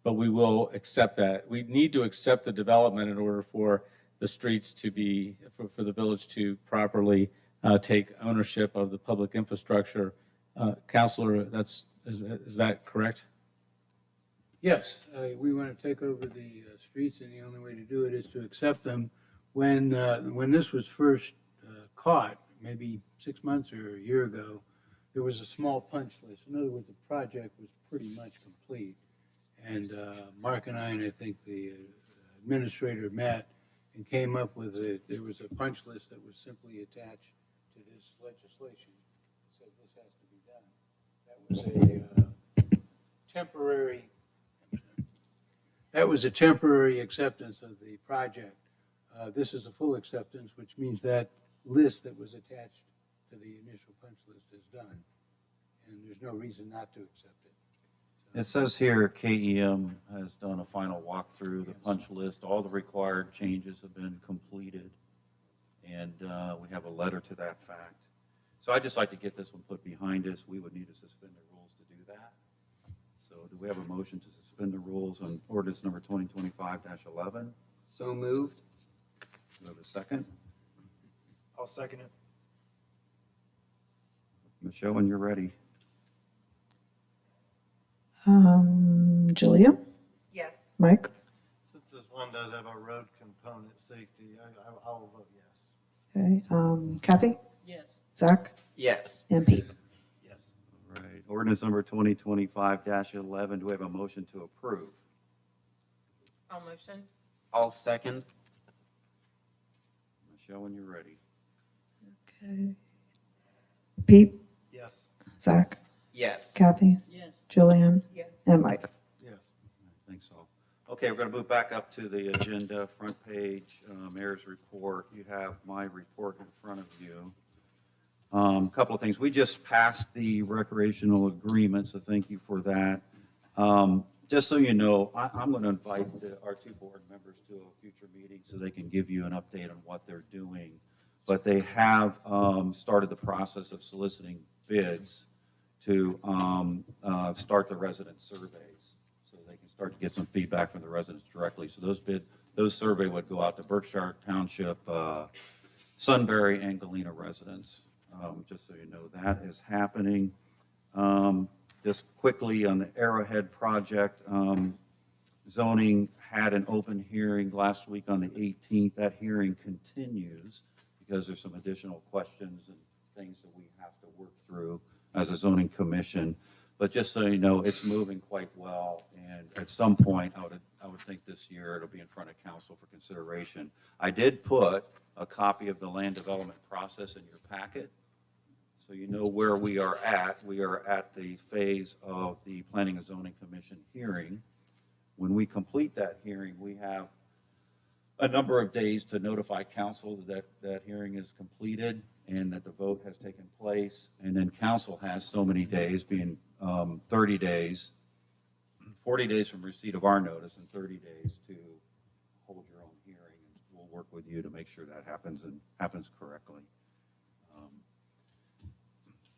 But we will accept that. We need to accept the development in order for the streets to be for the village to properly take ownership of the public infrastructure. Counselor, is that correct?
Yes, we want to take over the streets, and the only way to do it is to accept them. When this was first caught, maybe 6 months or a year ago, there was a small punch list. In other words, the project was pretty much complete. And Mark and I think the administrator met and came up with there was a punch list that was simply attached to this legislation. It said this has to be done. That was a temporary acceptance of the project. This is a full acceptance, which means that list that was attached to the initial punch list is done. And there's no reason not to accept it.
It says here KEM has done a final walkthrough, the punch list, all the required changes have been completed. And we have a letter to that fact. So I'd just like to get this one put behind us. We would need to suspend the rules to do that. So do we have a motion to suspend the rules on ordinance number 2025-11?
So moved.
Do we have a second?
I'll second it.
Michelle, when you're ready.
Julia,
Yes.
Mike,
Since this one does have a road component safety, I will vote yes.
okay, Kathy,
Yes.
Zach,
Yes.
and Pete.
Yes.
All right, ordinance number 2025-11, do we have a motion to approve?
I'll motion.
I'll second.
Michelle, when you're ready.
Okay. Pete,
Yes.
Zach,
Yes.
Kathy,
Yes.
Jillian,
Yes.
and Mike.
Yes.
I think so. Okay, we're going to move back up to the agenda, front page, mayor's report. You have my report in front of you. A couple of things. We just passed the recreational agreement, so thank you for that. Just so you know, I'm going to invite our two board members to a future meeting so they can give you an update on what they're doing. But they have started the process of soliciting bids to start the resident surveys, so they can start to get some feedback from the residents directly. So those survey would go out to Berkshire Township, Sunbury, and Galena residents. Just so you know, that is happening. Just quickly on the Arrowhead project, zoning had an open hearing last week on the 18th. That hearing continues because there's some additional questions and things that we have to work through as a zoning commission. But just so you know, it's moving quite well. And at some point, I would think this year it'll be in front of council for consideration. I did put a copy of the land development process in your packet, so you know where we are at. We are at the phase of the Planning and Zoning Commission hearing. When we complete that hearing, we have a number of days to notify council that that hearing is completed and that the vote has taken place. And then council has so many days, being 30 days, 40 days from receipt of our notice and 30 days to hold your own hearing. And we'll work with you to make sure that happens and happens correctly.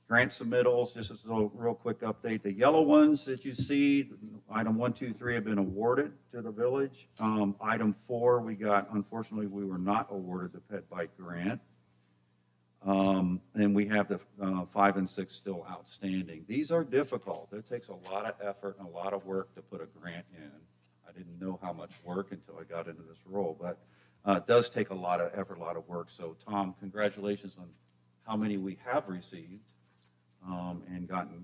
Grant submittals, just as a real quick update. The yellow ones that you see, item 1, 2, 3 have been awarded to the village. Item 4, unfortunately, we were not awarded the pet bike grant. And we have the 5 and 6 still outstanding. These are difficult. It takes a lot of effort and a lot of work to put a grant in. I didn't know how much work until I got into this role, but it does take a lot of effort, a lot of work. So Tom, congratulations on how many we have received. And gotten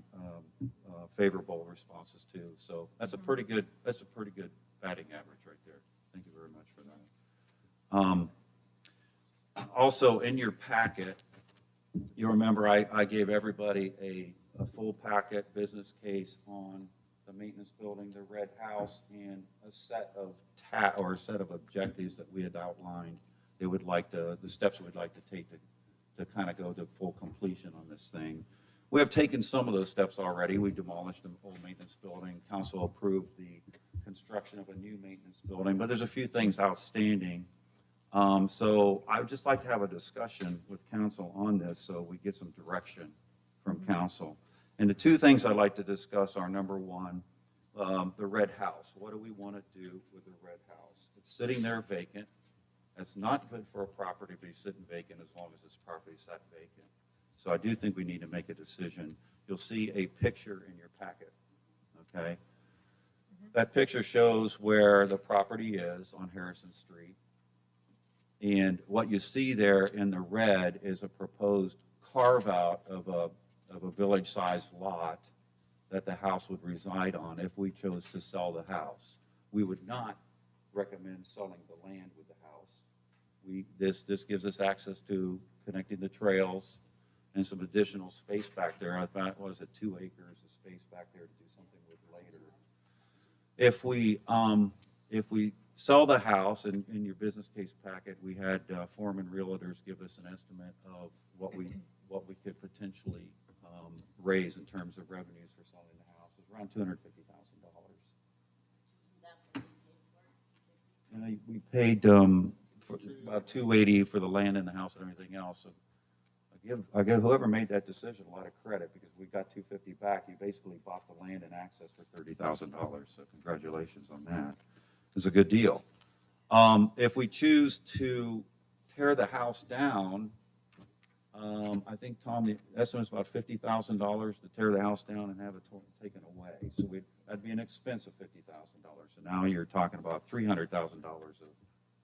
favorable responses too. So that's a pretty good batting average right there. Thank you very much for that. Also in your packet, you remember I gave everybody a full packet business case on the maintenance building, the red house, and a set of objectives that we had outlined. The steps we'd like to take to kind of go to full completion on this thing. We have taken some of those steps already. We demolished an old maintenance building. Council approved the construction of a new maintenance building, but there's a few things outstanding. So I would just like to have a discussion with council on this so we get some direction from council. And the two things I'd like to discuss are, number one, the red house. What do we want to do with the red house? It's sitting there vacant. That's not good for a property to be sitting vacant as long as this property is sat vacant. So I do think we need to make a decision. You'll see a picture in your packet, okay? That picture shows where the property is on Harrison Street. And what you see there in the red is a proposed carve-out of a village-sized lot that the house would reside on if we chose to sell the house. We would not recommend selling the land with the house. This gives us access to connecting the trails and some additional space back there. I thought, what is it, 2 acres of space back there to do something with later. If we sell the house, and in your business case packet, we had Foreman Realtors give us an estimate of what we could potentially raise in terms of revenues for selling the house. It's around $250,000. And we paid for about $280,000 for the land and the house and everything else. So I give whoever made that decision a lot of credit because we got 250 back. You basically bought the land and access for $30,000. So congratulations on that. It's a good deal. If we choose to tear the house down, I think, Tom, the estimate is about $50,000 to tear the house down and have it taken away. So that'd be an expense of $50,000. So now you're talking about $300,000 of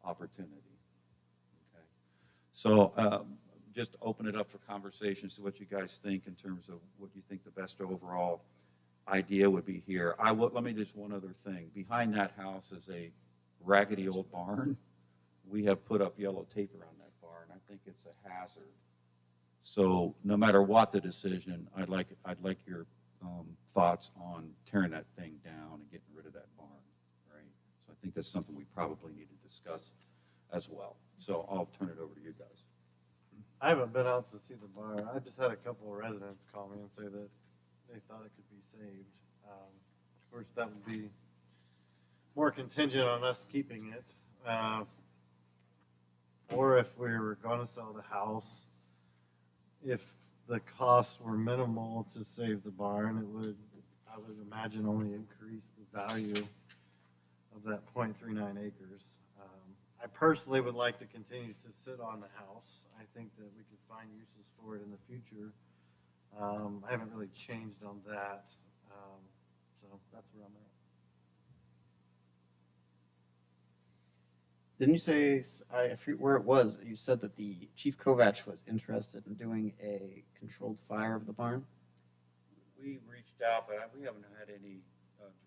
opportunity. Okay. So just open it up for conversations to what you guys think in terms of what you think the best overall idea would be here. Let me just one other thing. Behind that house is a raggedy old barn. We have put up yellow tape around that barn. I think it's a hazard. So no matter what the decision, I'd like your thoughts on tearing that thing down and getting rid of that barn, right? So I think that's something we probably need to discuss as well. So I'll turn it over to you guys.
I haven't been out to see the barn. I just had a couple of residents call me and say that they thought it could be saved. Of course, that would be more contingent on us keeping it. Or if we were going to sell the house, if the costs were minimal to save the barn, I would imagine, only increase the value of that 0.39 acres. I personally would like to continue to sit on the house. I think that we could find uses for it in the future. I haven't really changed on that. So that's where I'm at.
Didn't you say, I forget where it was, you said that the Chief Kovach was interested in doing a controlled fire of the barn?
We reached out, but we haven't had any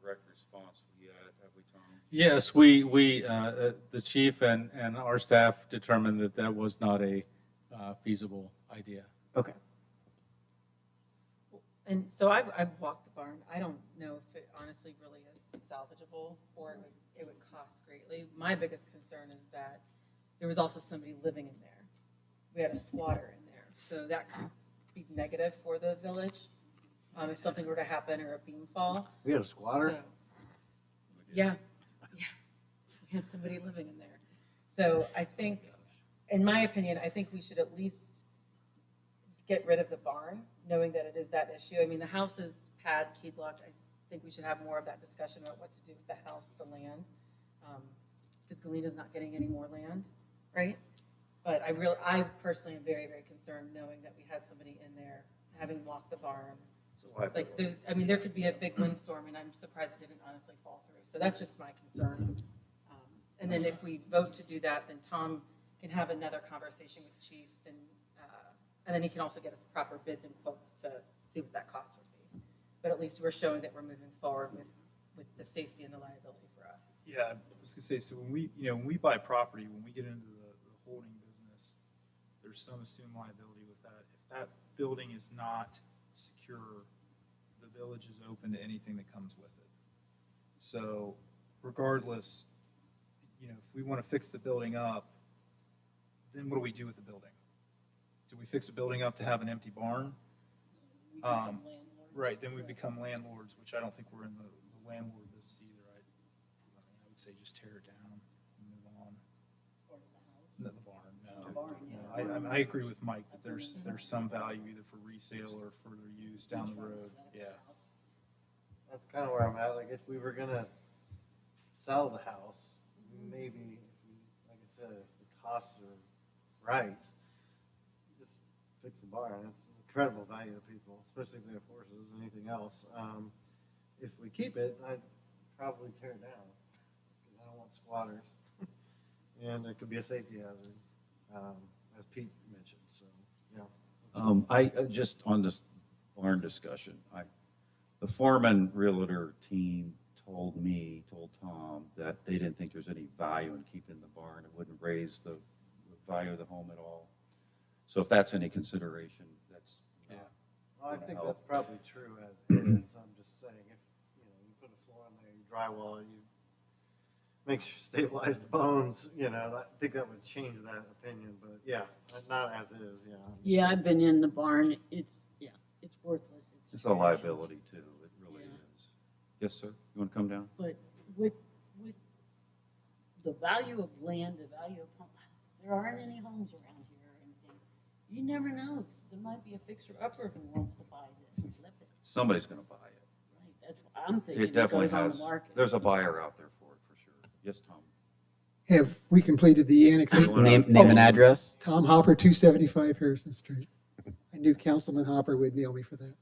direct response yet, have we, Tom?
Yes, the chief and our staff determined that that was not a feasible idea.
Okay.
And so I've walked the barn. I don't know if it honestly really is salvageable or it would cost greatly. My biggest concern is that there was also somebody living in there. We had a squatter in there. So that could be negative for the village if something were to happen or a beam fall.
We had a squatter?
So, yeah. We had somebody living in there. So I think, in my opinion, I think we should at least get rid of the barn, knowing that it is that issue. I mean, the house is pad, key blocked. I think we should have more of that discussion about what to do with the house, the land. Because Galena's not getting any more land, right? But I personally am very, very concerned knowing that we had somebody in there, having walked the barn. Like there could be a big windstorm and I'm surprised it didn't honestly fall through. So that's just my concern. And then if we vote to do that, then Tom can have another conversation with Chief, and then he can also get us proper bids and quotes to see what that cost would be. But at least we're showing that we're moving forward with the safety and the liability for us.
Yeah, I was gonna say, so when we buy property, when we get into the holding business, there's some assumed liability with that. If that building is not secure, the village is open to anything that comes with it. So regardless, if we want to fix the building up, then what do we do with the building? Do we fix the building up to have an empty barn? Right, then we become landlords, which I don't think we're in the landlord business either. I would say just tear it down and move on. Not the barn, no.
The barn,
No, I agree with Mike that there's some value either for resale or further use down the road. Yeah.
That's kind of where I'm at. Like, if we were gonna sell the house, maybe, like I said, if the costs are right, just fix the barn. It's incredible value to people, especially if they have horses and anything else. If we keep it, I'd probably tear it down because I don't want squatters, and it could be a safety hazard, as Pete mentioned. So, yeah.
I just on this barn discussion, the Foreman Realtor team told Tom that they didn't think there's any value in keeping the barn. It wouldn't raise the value of the home at all. So if that's any consideration, that's
Well, I think that's probably true as is. I'm just saying, if you put a floor in there, you drywall it, you make sure stabilize the bones. I think that would change that opinion. But yeah, not as is. Yeah.
Yeah, I've been in the barn. It's worthless.
It's a liability too. It really is. Yes, sir. You want to come down?
But with the value of land, the value of home, there aren't any homes around here or anything. You never know. There might be a fixer-upper who wants to buy this and flip it.
Somebody's gonna buy it.
Right? That's what I'm thinking.
It definitely
goes on the
has,
market.
there's a buyer out there for it, for sure. Yes, Tom?
Have we completed the annexation?
Name and address.
Tom Hopper, 275 Harrison Street. I knew Councilman Hopper would nail me for that.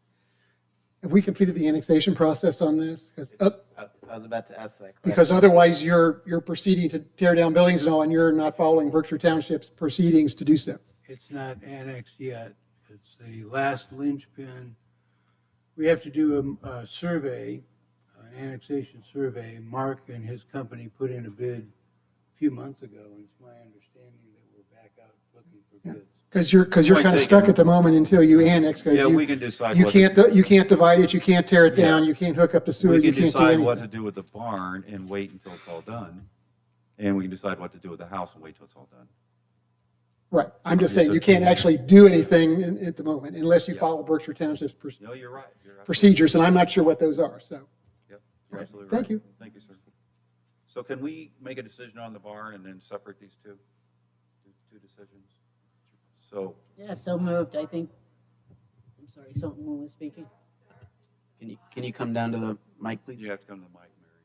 Have we completed the annexation process on this?
I was about to ask that question.
Because otherwise you're proceeding to tear down buildings and all, and you're not following Berkshire Township's proceedings to do so.
It's not annexed yet. It's the last linchpin. We have to do a survey, an annexation survey. Mark and his company put in a bid a few months ago, and it's my understanding that we're back out looking for bids.
Because you're
Point
kind of
taken.
stuck at the moment until you annex, because
Yeah, we can decide.
you
what
can't divide it, you can't tear it down, you can't hook up the sewer,
We
you
can
can't do
decide what to
anything.
do with the barn and wait until it's all done. And we can decide what to do with the house and wait till it's all done.
Right, I'm just
Yes,
saying, you
sir.
can't actually do anything at the moment unless you
Yeah.
follow Berkshire Township's
No, you're right. You're absolutely
procedures, and I'm not sure what those are, so.
Yep, you're
Okay,
absolutely right.
thank you.
Thank you, sir. So can we make a decision on the barn and then separate these two decisions? So,
Yeah, so moved, I think. I'm sorry, someone was speaking.
Can you come down to the mic, please?
you have to come to the mic, Mary.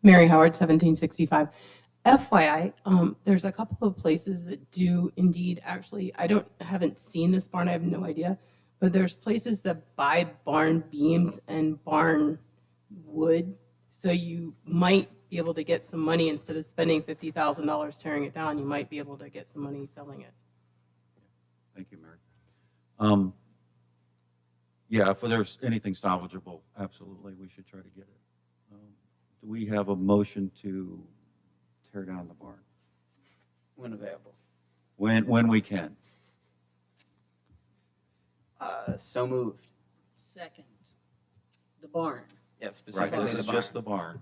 Mary Howard, 1765. FYI, there's a couple of places that do indeed actually, haven't seen this barn, I have no idea, but there's places that buy barn beams and barn wood. So you might be able to get some money instead of spending $50,000 tearing it down, you might be able to get some money selling it.
Thank you, Mary. Yeah, if there's anything salvageable, absolutely, we should try to get it. Do we have a motion to tear down the barn?
When available.
When we can.
So moved.
Second, the barn.
Yeah,
Right,
specifically
this
the
is
barn.
just the barn.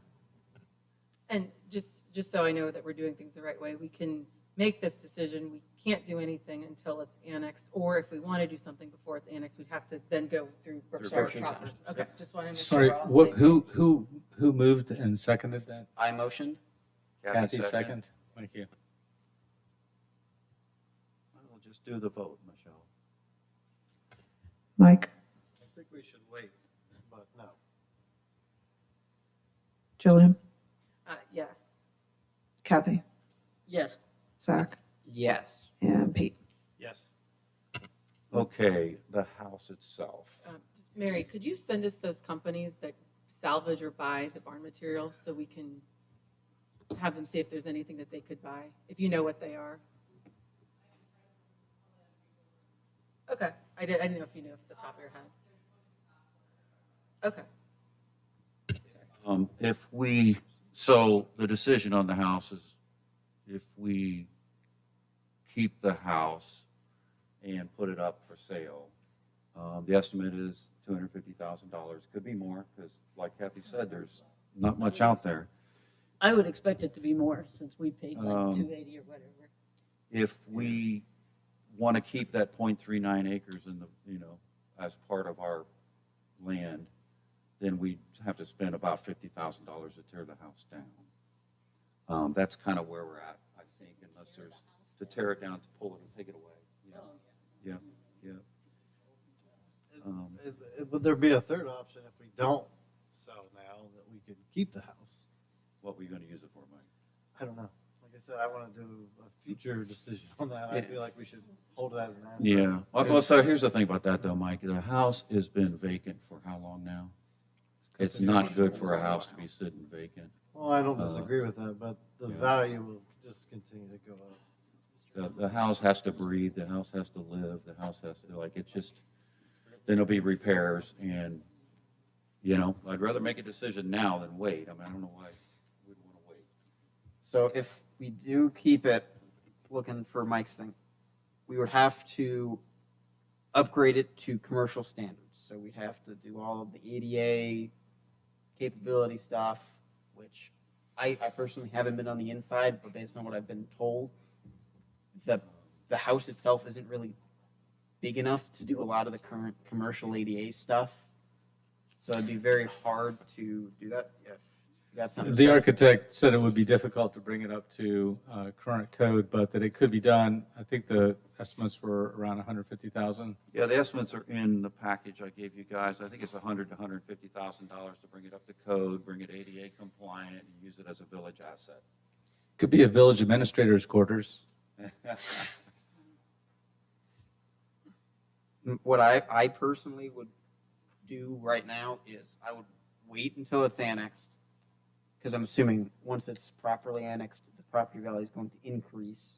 And just so I know that we're doing things the right way, we can make this decision. We can't do anything until it's annexed, or if we want to do something before it's annexed, we'd have to then go through Berkshire
Berkshire
Properties. Okay, just want to make
Sorry,
sure we're all on the same page.
who moved and seconded that?
I motioned.
Kathy second? Thank you.
We'll just do the vote, Michelle.
Mike,
I think we should wait, but no.
Jillian,
Yes.
Kathy,
Yes.
Zach,
Yes.
and Pete.
Yes.
Okay, the house itself.
Mary, could you send us those companies that salvage or buy the barn material so we can have them see if there's anything that they could buy, if you know what they are? Okay, I didn't know if you knew off the top of your head. Okay.
So the decision on the house is if we keep the house and put it up for sale, the estimate is $250,000. Could be more, because like Kathy said, there's not much out there.
I would expect it to be more since we paid like
Um,
280 or whatever.
If we want to keep that 0.39 acres in the, as part of our land, then we have to spend about $50,000 to tear the house down. That's kind of where we're at, I think, unless there's, to tear it down, to pull it and take it away. Yeah, yeah.
Would there be a third option if we don't sell now, that we could keep the house?
What were you going to use it for, Mike?
I don't know. Like I said, I want to do a future decision on that. I feel like we should hold it as an asset.
Yeah, well, so here's the thing about that though, Mike. The house has been vacant for how long now? It's not good for a house to be sitting vacant.
Well, I don't disagree with that, but the
yeah.
value will just continue to go up.
The house has to breathe, the house has to live, the house has to, it's just, then there'll be repairs and, I'd rather make a decision now than wait. I mean, I don't know why we'd want to wait.
So if we do keep it, looking for Mike's thing, we would have to upgrade it to commercial standards. So we'd have to do all of the ADA capability stuff, which I personally haven't been on the inside, but based on what I've been told, the the house itself isn't really big enough to do a lot of the current commercial ADA stuff. So it'd be very hard to do that if you got something. to
The
say.
architect said it would be difficult to bring it up to current code, but that it could be done. I think the estimates were around 150,000.
Yeah, the estimates are in the package I gave you guys. I think it's $100,000 to $150,000 to bring it up to code, bring it ADA compliant, and use it as a village asset.
Could be a village administrator's quarters.
What I personally would do right now is I would wait until it's annexed, because I'm assuming once it's properly annexed, the property value is going to increase.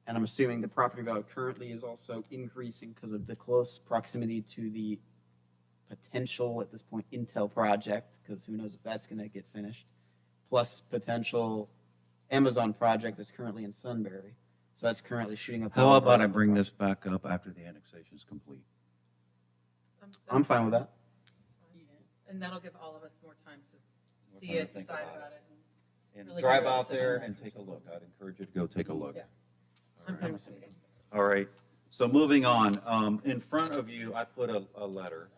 And I'm assuming the property value currently is also increasing because of the close proximity to the potential, at this point, Intel project, because who knows if that's going to get finished, plus potential Amazon project that's currently in Sunbury. So that's currently shooting up.
How about I bring this back up after the annexation is complete?
I'm fine with that.
And that'll give all of us more time to
More
see
time to
it,
think
decide
about
about it.
And
Really
drive
good
out there
decision.
and take a look. I'd encourage you to go take a look.
Yeah.
All
I'm
right.
fine with it.
All right, so moving on, in front of you, I put a letter,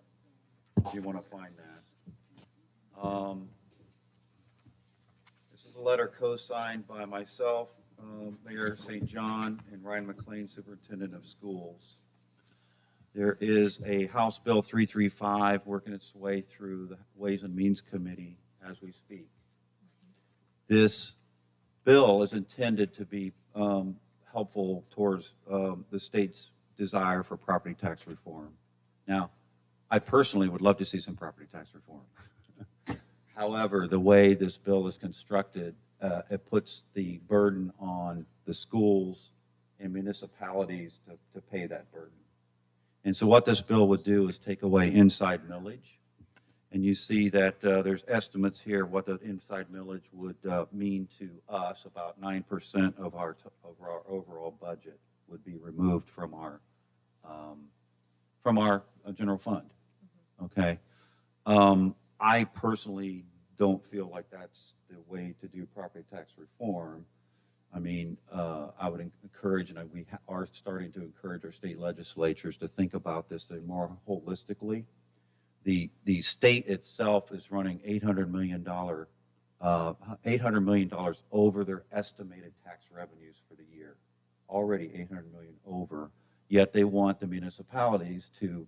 if you want to find that. This is a letter co-signed by myself, Mayor St. John, and Ryan McLean, Superintendent of Schools. There is a House Bill 335 working its way through the Ways and Means Committee as we speak. This bill is intended to be helpful towards the state's desire for property tax reform. Now, I personally would love to see some property tax reform. However, the way this bill is constructed, it puts the burden on the schools and municipalities to pay that burden. And so what this bill would do is take away inside millage. And you see that there's estimates here what the inside millage would mean to us. About 9% of our overall budget would be removed from our general fund. Okay. I personally don't feel like that's the way to do property tax reform. I mean, I would encourage, and we are starting to encourage our state legislatures to think about this more holistically. The state itself is running $800 million over their estimated tax revenues for the year. Already $800 million over. Yet they want the municipalities to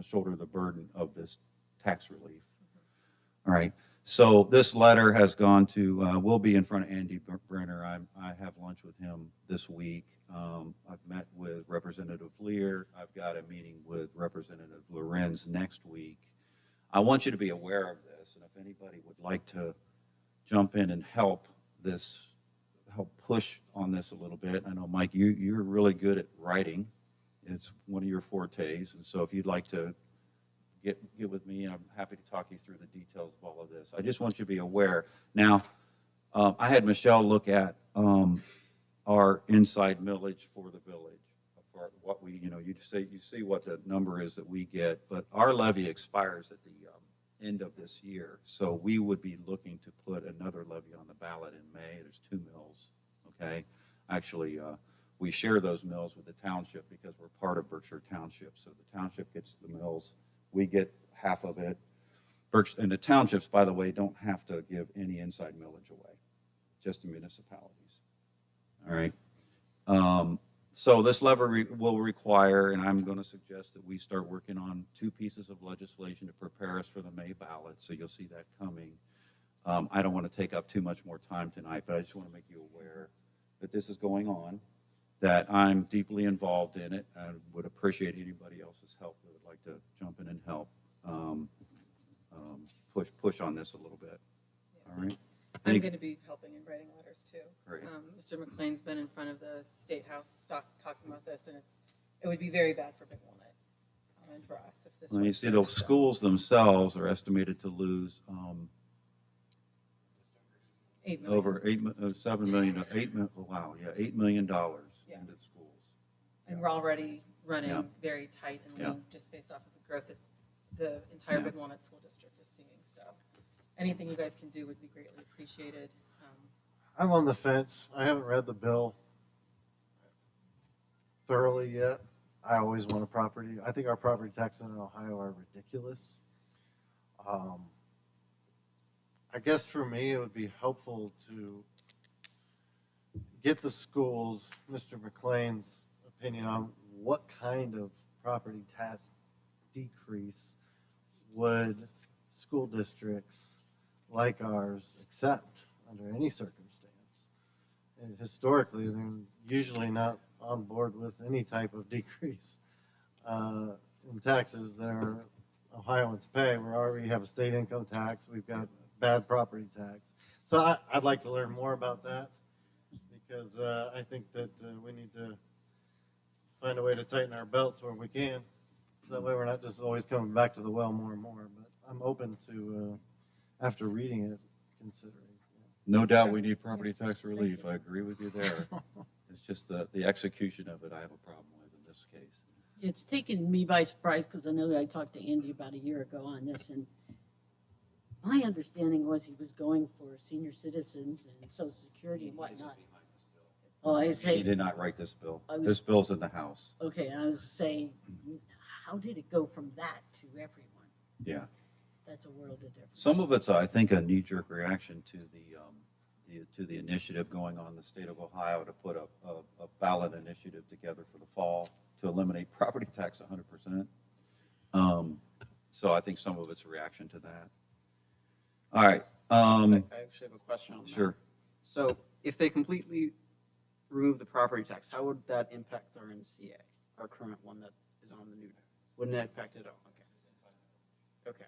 shoulder the burden of this tax relief. All right. So this letter has gone to, will be in front of Andy Brenner. I have lunch with him this week. I've met with Representative Lear. I've got a meeting with Representative Lorenz next week. I want you to be aware of this, and if anybody would like to jump in and help push on this a little bit. I know, Mike, you're really good at writing. It's one of your fortes, and so if you'd like to get with me, I'm happy to talk you through the details of all of this. I just want you to be aware. Now, I had Michelle look at our inside millage for the village, for what we, you see what the number is that we get, but our levy expires at the end of this year. So we would be looking to put another levy on the ballot in May. There's 2 mills, okay? Actually, we share those mills with the township because we're part of Berkshire Township. So the township gets the mills, we get half of it. And the townships, by the way, don't have to give any inside millage away, just the municipalities. All right. So this lever will require, and I'm going to suggest that we start working on 2 pieces of legislation to prepare us for the May ballot. So you'll see that coming. I don't want to take up too much more time tonight, but I just want to make you aware that this is going on, that I'm deeply involved in it. I would appreciate anybody else's help that would like to jump in and help push on this a little bit. All right.
I'm going to be helping and writing letters too.
Great.
Mr. McLean's been in front of the State House talking about this, and it would be very bad for Big Walnut and for us if this.
Well, you
went
see,
through,
the
so.
schools themselves are estimated to lose
$8 million.
over 7 million, 8 million, wow, yeah, $8 million
Yeah.
into schools.
And we're already running
Yeah.
very tight and
Yeah.
lean just based off of the growth that the entire
Yeah.
Big Walnut School District is seeing. So anything you guys can do would be greatly appreciated.
I'm on the fence. I haven't read the bill. thoroughly yet. I always want a property. I think our property taxes in Ohio are ridiculous. I guess for me, it would be helpful to get the schools, Mr. McLean's opinion on what kind of property tax decrease would school districts like ours accept under any circumstance. And historically, they're usually not on board with any type of decrease in taxes that our Ohioans pay. We already have a state income tax. We've got bad property tax. So I'd like to learn more about that because I think that we need to find a way to tighten our belts where we can. So that way we're not just always coming back to the well more and more. But I'm open to, after reading it, considering.
No doubt we need property tax relief. I agree with you there. It's just the execution of it I have a problem with in this case.
It's taken me by surprise because I know that I talked to Andy about a year ago on this, and my understanding was he was going for senior citizens and Social Security and whatnot. Oh, I
He
say,
did not write this bill.
I was-
This bill's in the House.
okay, I was saying, how did it go from that to everyone?
Yeah.
That's a world of difference.
Some of it's, I think, a knee-jerk reaction to the initiative going on in the state of Ohio to put a ballot initiative together for the fall to eliminate property tax 100%. So I think some of it's a reaction to that. All right.
I actually have a question on that.
Sure.
So if they completely remove the property tax, how would that impact our NCA, our current one that is on the new? Wouldn't it affect it at all? Okay. Okay.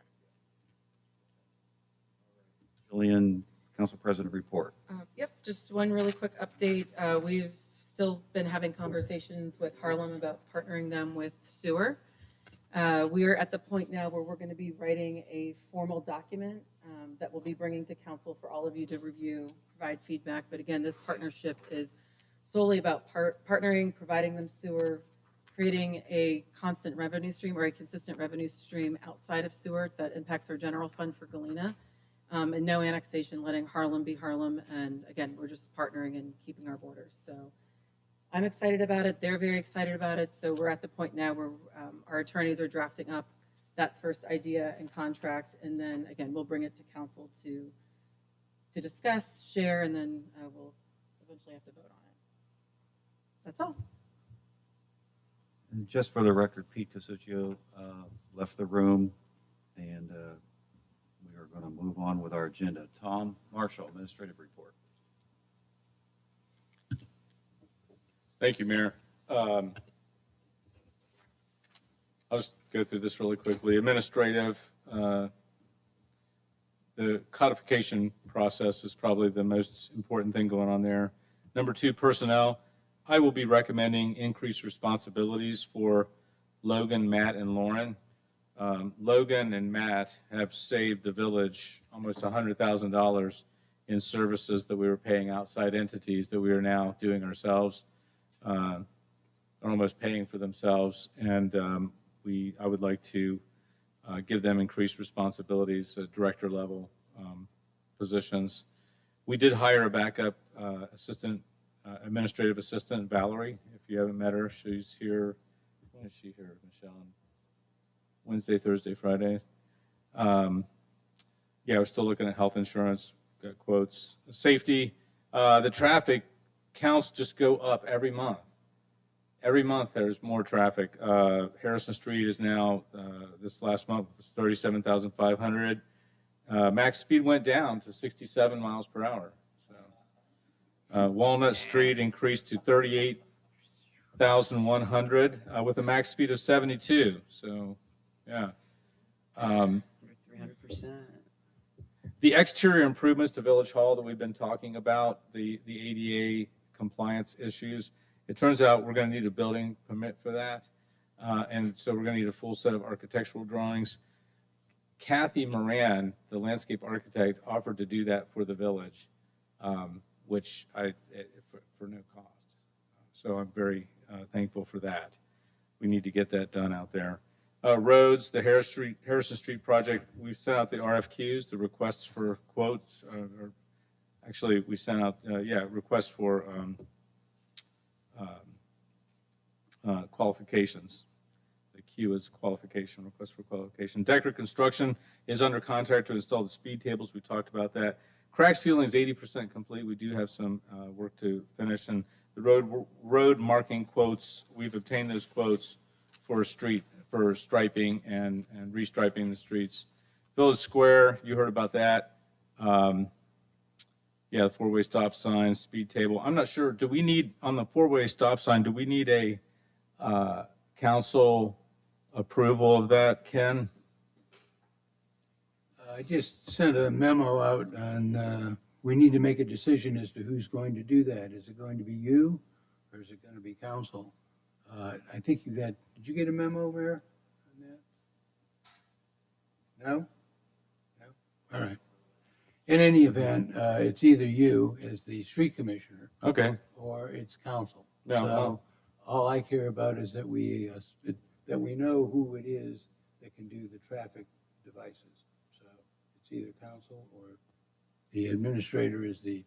Jillian, Council President report.
Yep, just one really quick update. We've still been having conversations with Harlem about partnering them with sewer. We're at the point now where we're going to be writing a formal document that we'll be bringing to council for all of you to review, provide feedback. But again, this partnership is solely about partnering, providing them sewer, creating a constant revenue stream or a consistent revenue stream outside of sewer that impacts our general fund for Galena. And no annexation, letting Harlem be Harlem. And again, we're just partnering and keeping our borders. So I'm excited about it. They're very excited about it. So we're at the point now where our attorneys are drafting up that first idea and contract. And then again, we'll bring it to council to discuss, share, and then we'll eventually have to vote on it. That's all.
And just for the record, Pete Casuccio left the room, and we are going to move on with our agenda. Tom Marshall, Administrative Report.
Thank you, Mayor. I'll just go through this really quickly. Administrative, the codification process is probably the most important thing going on there. Number 2, personnel. I will be recommending increased responsibilities for Logan, Matt, and Lauren. Logan and Matt have saved the village almost $100,000 in services that we were paying outside entities that we are now doing ourselves. Are almost paying for themselves, and I would like to give them increased responsibilities at director level positions. We did hire a backup administrative assistant, Valerie. If you haven't met her, she's here. When is she here, Michelle? Wednesday, Thursday, Friday. Yeah, we're still looking at health insurance, got quotes. Safety, the traffic counts just go up every month. Every month there's more traffic. Harrison Street is now, this last month, 37,500. Max speed went down to 67 miles per hour. So, Walnut Street increased to 38,100 with a max speed of 72. So, yeah.
300%.
The exterior improvements to Village Hall that we've been talking about, the ADA compliance issues, it turns out we're going to need a building permit for that. And so we're going to need a full set of architectural drawings. Kathy Moran, the landscape architect, offered to do that for the village, which for no cost. So I'm very thankful for that. We need to get that done out there. Roads, the Harrison Street project, we've sent out the RFQs, the requests for quotes, or actually we sent out, requests for qualifications. The Q is qualification, request for qualification. Decker Construction is under contract to install the speed tables. We talked about that. Crack sealing is 80% complete. We do have some work to finish. And the road marking quotes, we've obtained those quotes for striping and restriping the streets. Village Square, you heard about that. Yeah, four-way stop signs, speed table. I'm not sure, do we need, on the four-way stop sign, do we need a council approval of that, Ken?
I just sent a memo out on, we need to make a decision as to who's going to do that. Is it going to be you or is it going to be council? I think you got, did you get a memo, Mayor? On that? No? No? All right. In any event, it's either you as the street commissioner
Okay.
or it's council.
No,
So
no.
all I care about is that we know who it is that can do the traffic devices. So it's either council or the administrator is the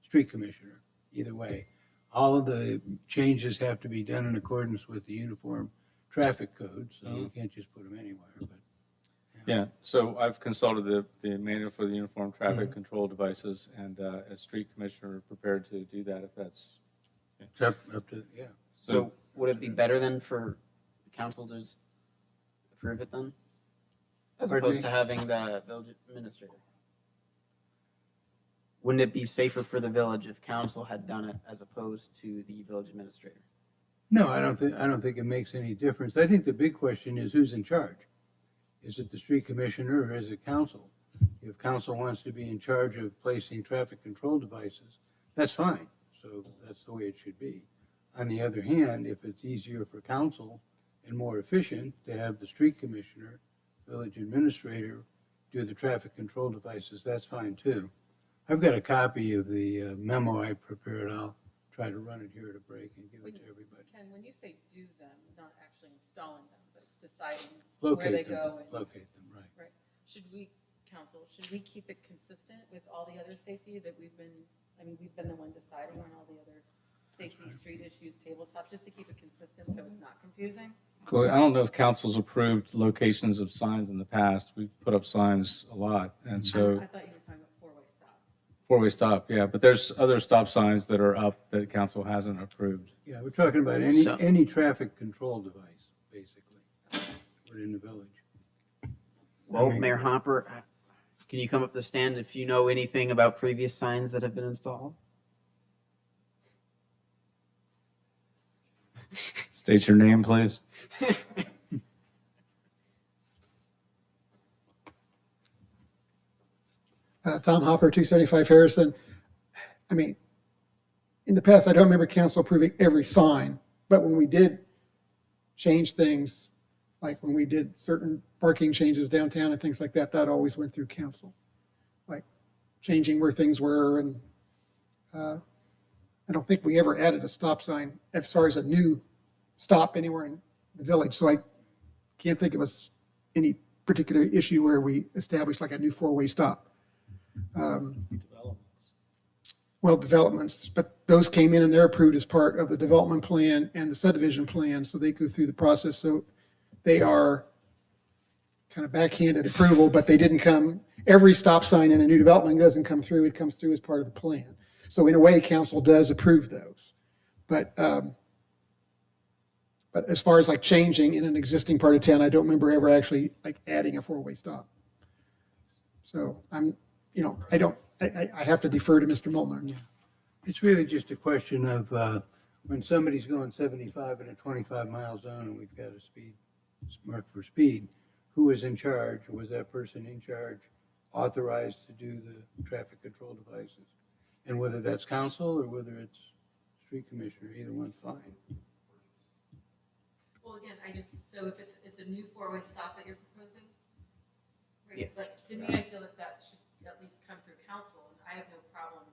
street commissioner. Either way, all of the changes have to be done in accordance with the uniform traffic code. So you can't just put them anywhere. But
Yeah, so I've consulted the manual for the uniform traffic control devices, and as street commissioner, prepared to do that if that's.
it's up to, yeah.
So would it be better then for the council to just approve it then? As
Pardon
opposed
me?
to having the village administrator? Wouldn't it be safer for the village if council had done it as opposed to the village administrator?
No, I don't think it makes any difference. I think the big question is who's in charge? Is it the street commissioner or is it council? If council wants to be in charge of placing traffic control devices, that's fine. So that's the way it should be. On the other hand, if it's easier for council and more efficient to have the street commissioner, village administrator do the traffic control devices, that's fine too. I've got a copy of the memo I prepared. I'll try to run it here at a break and give it to everybody.
Ken, when you say do them, not actually installing them, but deciding
Locate
where they
them,
go and.
locate them, right.
Right. Should we, council, should we keep it consistent with all the other safety that we've been the one deciding on all the other safety, street issues, tabletops, just to keep it consistent so it's not confusing?
Cool. I don't know if council's approved locations of signs in the past. We've put up signs a lot, and so
I thought you were talking about four-way stop.
four-way stop, yeah. But there's other stop signs that are up that council hasn't approved.
Yeah, we're talking about any traffic control device, basically, within the village.
Well, Mayor Hopper, can you come up to the stand if you know anything about previous signs that have been installed?
State your name, please.
Tom Hopper, 275 Harrison. I mean, in the past, I don't remember council approving every sign, but when we did change things, like when we did certain parking changes downtown and things like that, that always went through council. Like changing where things were, and I don't think we ever added a stop sign as far as a new stop anywhere in the village. So I can't think of any particular issue where we established like a new four-way stop. Well, developments, but those came in and they're approved as part of the development plan and the subdivision plan, so they go through the process. So they are kind of backhanded approval, but they didn't come, every stop sign in a new development doesn't come through, it comes through as part of the plan. So in a way, council does approve those. But as far as like changing in an existing part of town, I don't remember ever actually like adding a four-way stop. So I have to defer to Mr. Molnar.
It's really just a question of when somebody's going 75 in a 25-mile zone and we've got a speed mark for speed, who is in charge? Was that person in charge authorized to do the traffic control devices? And whether that's council or whether it's street commissioner, either one's fine.
Well, again, so if it's a new four-way stop that you're proposing, right?
Yes.
But to me, I feel that should at least come through council, and I have no problem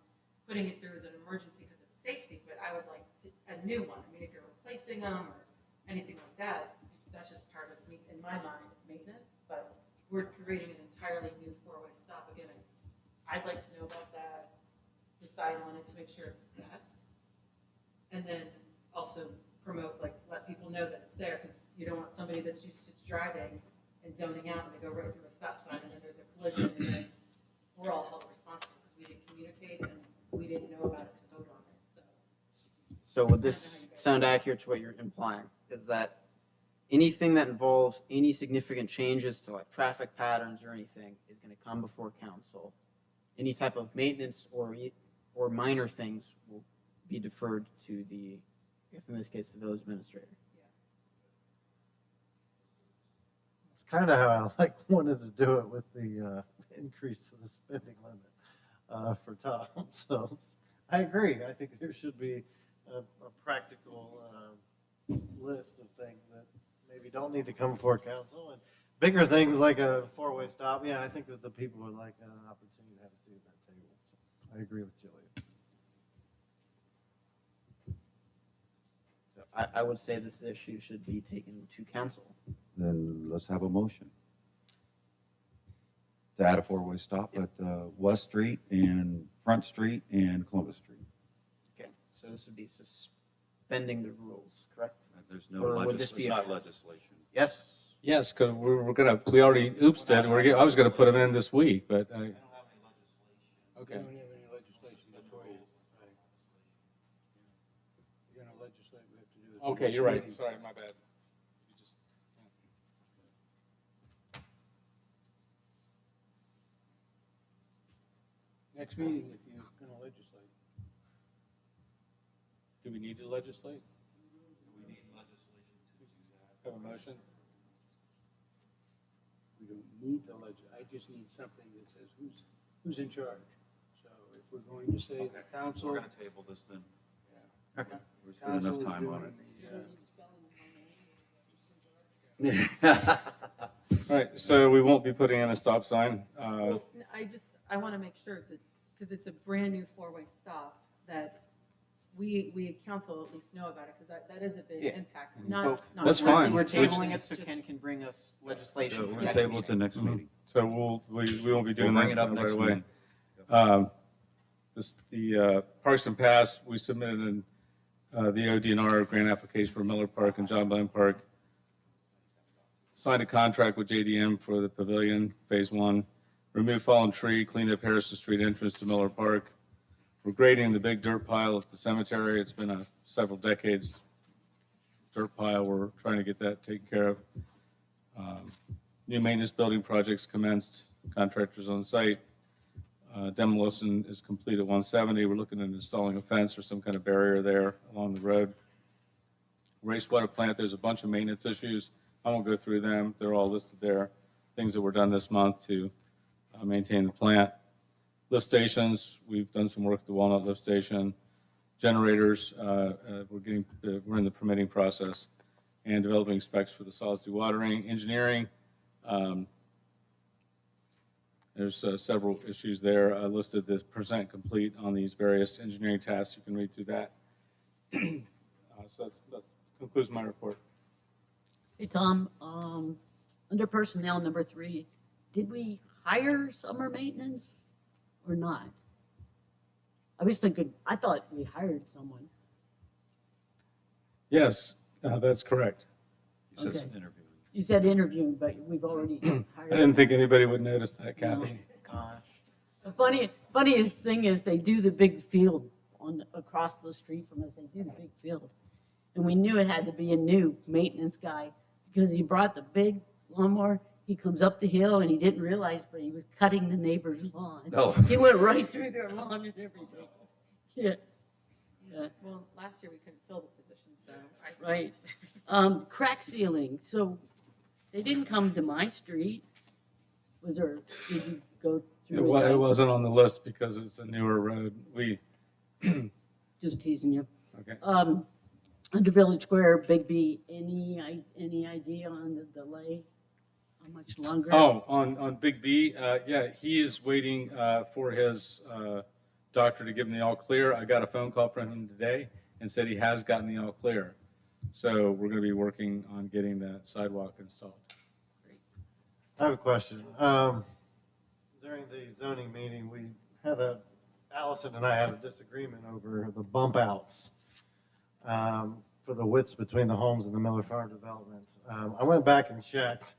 putting it through as an emergency because it's safety, but I would like a new one. I mean, if you're replacing them or anything like that, that's just part of, in my mind, maintenance, but we're creating an entirely new four-way stop. Again, I'd like to know about that, decide on it to make sure it's best, and then also promote, like, let people know that it's there, because you don't want somebody that's used to driving and zoning out and they go right through a stop sign and then there's a collision and then we're all held responsible because we didn't communicate and we didn't know about it to vote on it, so.
So would this sound accurate to what you're implying? Is that anything that involves any significant changes to like traffic patterns or anything is going to come before council? Any type of maintenance or minor things will be deferred to the, I guess in this case, the village administrator.
It's kind of how I wanted to do it with the increase to the spending limit for Tom. So I agree. I think there should be a practical list of things that maybe don't need to come before council, and bigger things like a four-way stop. Yeah, I think that the people would like an opportunity to have a seat at that table. So I agree with Julia.
So I would say this issue should be taken to council.
Then let's have a motion to add a four-way stop at West Street and Front Street and Columbus Street.
Okay, so this would be suspending the rules, correct?
There's
Or would this be a-
legislation.
Yes?
Yes, because we already oopsed it. I was gonna put them in this week, but
We
okay.
don't have any legislation before you. Right. You're gonna legislate, we have to do it.
Okay, you're right. Sorry, my bad. You just-
Next meeting, if you're gonna legislate.
Do we need to legislate? Have a motion?
We don't need to I just need something that says who's in charge. So if we're going to say the council.
We're going to table this then.
Yeah.
Okay. We spent enough time on
it.
All right, so we won't be putting in a stop sign.
Well, I want to make sure that, because it's a brand-new four-way stop, that we at council at least know about it, because that is a big
Yeah.
impact.
Well,
That's fine.
We're
Which-
tabling it so Ken can bring us legislation for
We'll
next
table it to
meeting.
next meeting.
So we won't be doing
We'll
that
bring it up
right
next
away.
meeting.
The Parks and Pass, we submitted the ODNR grant application for Miller Park and John Glenn Park. Signed a contract with JDM for the pavilion, phase one. Remove fallen tree, clean up Harrison Street entrance to Miller Park. We're grading the big dirt pile at the cemetery. It's been a several decades dirt pile. We're trying to get that taken care of. New maintenance building projects commenced, contractors on site. Demolition is complete at 170. We're looking at installing a fence or some kind of barrier there along the road. Wastewater plant, there's a bunch of maintenance issues. I won't go through them. They're all listed there. Things that were done this month to maintain the plant. Lift stations, we've done some work at the Walnut Lift Station. Generators, we're in the permitting process and developing specs for the solids dewatering. Engineering, there's several issues there. I listed the percent complete on these various engineering tasks. You can read through that. So that concludes my report.
Hey, Tom, under personnel number 3, did we hire summer maintenance or not? I thought we hired someone.
Yes, that's correct.
You said
Okay.
interviewing.
You said interviewing, but we've already hired.
I didn't think anybody would notice that, Kathy.
Gosh.
The funniest thing is they do the big field across the street from us. They do the big field. And we knew it had to be a new maintenance guy because he brought the big lawnmower. He comes up the hill and he didn't realize, but he was cutting the neighbor's lawn.
Oh.
He went right through their lawn and everything. Yeah. Yeah,
Well, last year we couldn't fill the position, so.
right. Crack sealing. So they didn't come to my street. Did you go through
It wasn't on the list because it's a newer road.
Just teasing you.
Okay.
Under Village Square, Big B, any idea on the delay? How much longer?
Oh, on Big B, yeah, he is waiting for his doctor to give him the all clear. I got a phone call from him today and said he has gotten the all clear. So we're going to be working on getting that sidewalk installed.
I have a question. During the zoning meeting, we had Allison and I had a disagreement over the bump outs. for the widths between the homes and the Miller Farm development. I went back and checked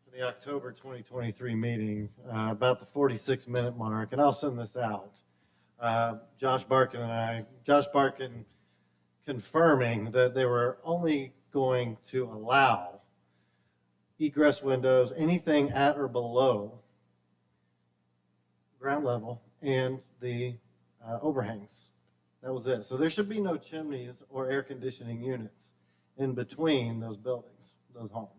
for the October 2023 meeting about the 46-minute mark, and I'll send this out. Josh Barkin confirming that they were only going to allow egress windows, anything at or below ground level, and the overhangs. That was it. So there should be no chimneys or air conditioning units in between those buildings, those homes.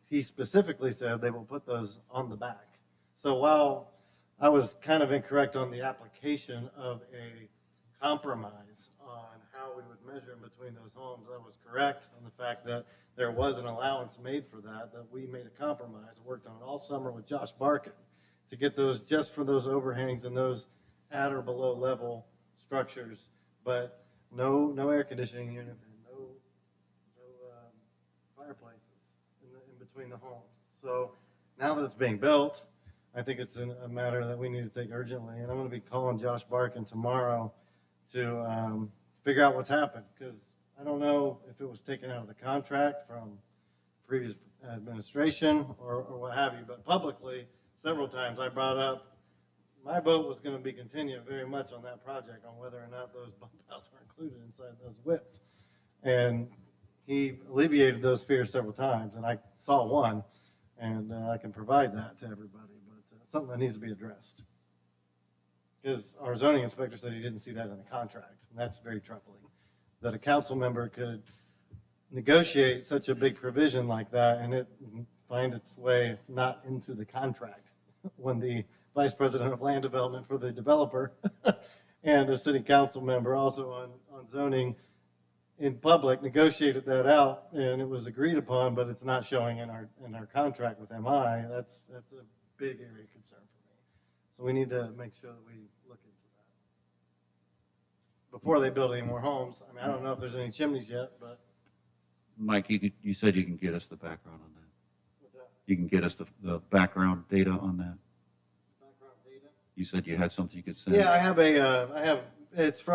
He specifically said they will put those on the back. So while I was kind of incorrect on the application of a compromise on how we would measure in between those homes, I was correct on the fact that there was an allowance made for that we made a compromise. I worked on it all summer with Josh Barkin to get those just for those overhangs and those at or below level structures, but no air conditioning units and no fireplaces in between the homes. So now that it's being built, I think it's a matter that we need to take urgently, and I'm going to be calling Josh Barkin tomorrow to figure out what's happened, because I don't know if it was taken out of the contract from previous administration or what have you, but publicly several times I brought up my vote was going to be contingent very much on that project, on whether or not those bump outs were included inside those widths. And he alleviated those fears several times, and I saw one, and I can provide that to everybody, but it's something that needs to be addressed. Because our zoning inspector said he didn't see that in the contract, and that's very troubling, that a council member could negotiate such a big provision like that and it find its way not into the contract when the vice president of land development for the developer and a city council member also on zoning in public negotiated that out, and it was agreed upon, but it's not showing in our contract with MI. That's a big area of concern for me. So we need to make sure that we look into that before they build any more homes. I mean, I don't know if there's any chimneys yet, but
Mike, you said you can get us the background on that.
what's that?
You can get us the background data on that.
Background data?
You said you had something you could send.
Yeah, it's just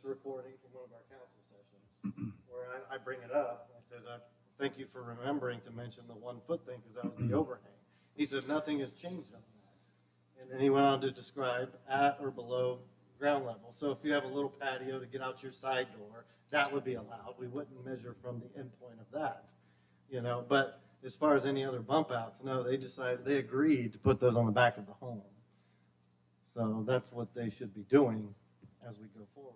a recording from one of our council sessions where I bring it up. I said, thank you for remembering to mention the 1 foot thing because that was the overhang. He said, nothing has changed on that. And then he went on to describe at or below ground level. So if you have a little patio to get out your side door, that would be allowed. We wouldn't measure from the end point of that, but as far as any other bump outs, no, they agreed to put those on the back of the home. So that's what they should be doing as we go forward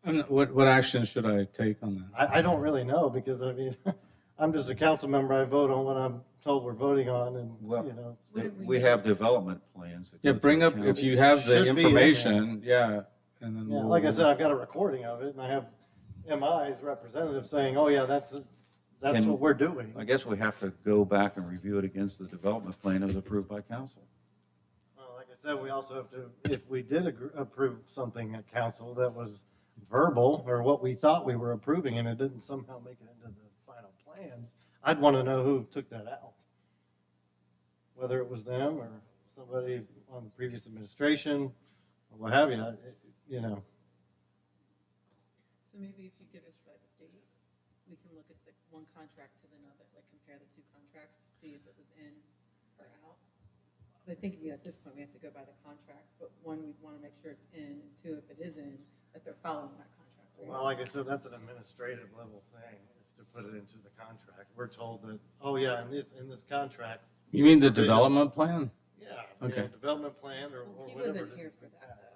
here.
And what action should I take on that?
I don't really know because I'm just a council member. I vote on what I'm told we're voting on, and
We have development plans. that
Yeah,
go
bring
through
up,
council.
if you have the
Should be in there.
information, yeah. And then
yeah,
we'll-
like I said, I've got a recording of it, and I have MI's representative saying, "Oh yeah, that's
Can-
what we're doing."
I guess we have to go back and review it against the development plan as approved by council.
Well, like I said, we also have to, if we did approve something at council that was verbal or what we thought we were approving and it didn't somehow make it into the final plans, I'd want to know who took that out. Whether it was them or somebody on the previous administration or what have you,
So maybe if you give us that date, we can look at the one contract to another, like compare the two contracts to see if it was in or out. 'Cause I think at this point, we have to go by the contract, but one, we want to make sure it's in, and two, if it is in, that they're following that contract. Right?
well, like I said, that's an administrative level thing, is to put it into the contract. We're told that, oh yeah, in this contract,
You mean the
provisions-
development plan?
yeah,
Okay.
development plan or
Well, he
whatever.
wasn't
it is
here
that
for
we
that,
pass.
though.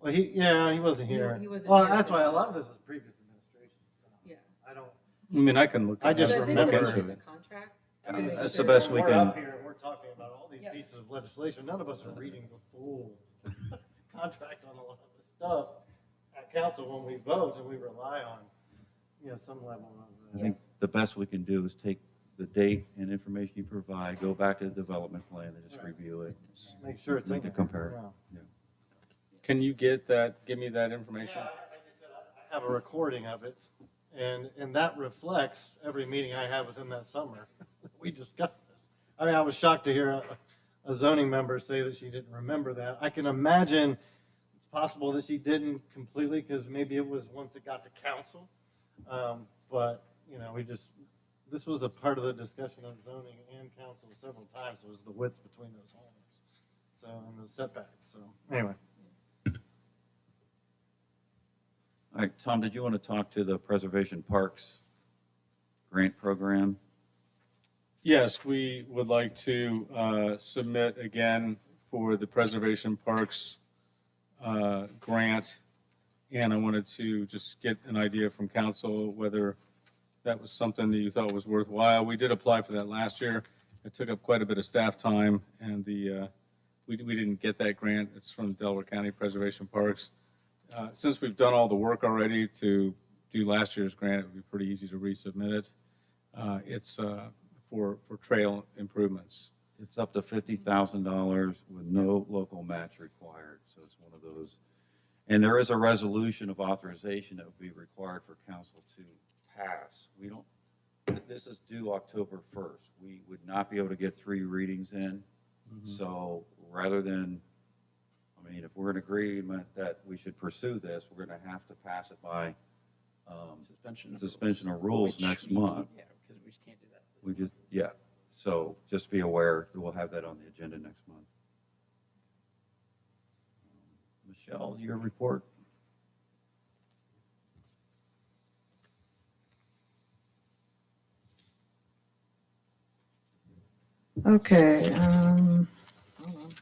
Well, he wasn't here.
He wasn't
Well,
here
that's
for
why a
that.
lot of this is previous administration stuff.
Yeah.
I don't.
I mean, I can look.
I just
So I think
remember-
let's look
into
at
it.
the contract.
I
to
mean,
make
that's the
sure-
best we
We're
can-
up here and we're talking about all these
Yep.
pieces of legislation. None of us are reading the full contract on a lot of the stuff at council when we vote, and we rely on, some level of.
I think the best we can do is take the date and information you provide, go back to the development plan and just
Right.
review it.
Make sure it's in
Make a
there.
comparison.
Yeah.
Can you give me that information?
Yeah, like I said, I have a recording of it, and that reflects every meeting I had with him that summer. We discussed this. I mean, I was shocked to hear a zoning member say that she didn't remember that. I can imagine it's possible that she didn't completely, because maybe it was once it got to council. But, you know, this was a part of the discussion on zoning and council several times, was the width between those homes. So, and those setbacks, so, anyway.
All right, Tom, did you want to talk to the Preservation Parks grant program?
Yes, we would like to submit again for the Preservation Parks grant. And I wanted to just get an idea from council whether that was something that you thought was worthwhile. We did apply for that last year. It took up quite a bit of staff time, and we didn't get that grant. It's from Delaware County Preservation Parks. Since we've done all the work already to do last year's grant, it would be pretty easy to resubmit it. It's for trail improvements.
It's up to $50,000 with no local match required, so it's one of those. And there is a resolution of authorization that would be required for council to pass. This is due October 1st. We would not be able to get 3 readings in. So rather than, I mean, if we're in agreement that we should pursue this, we're going to have to pass it by suspension of rules next month.
Yeah, because we just can't do that.
We just, yeah. So just be aware, we'll have that on the agenda next month. Michelle, your report?
Okay, hold on.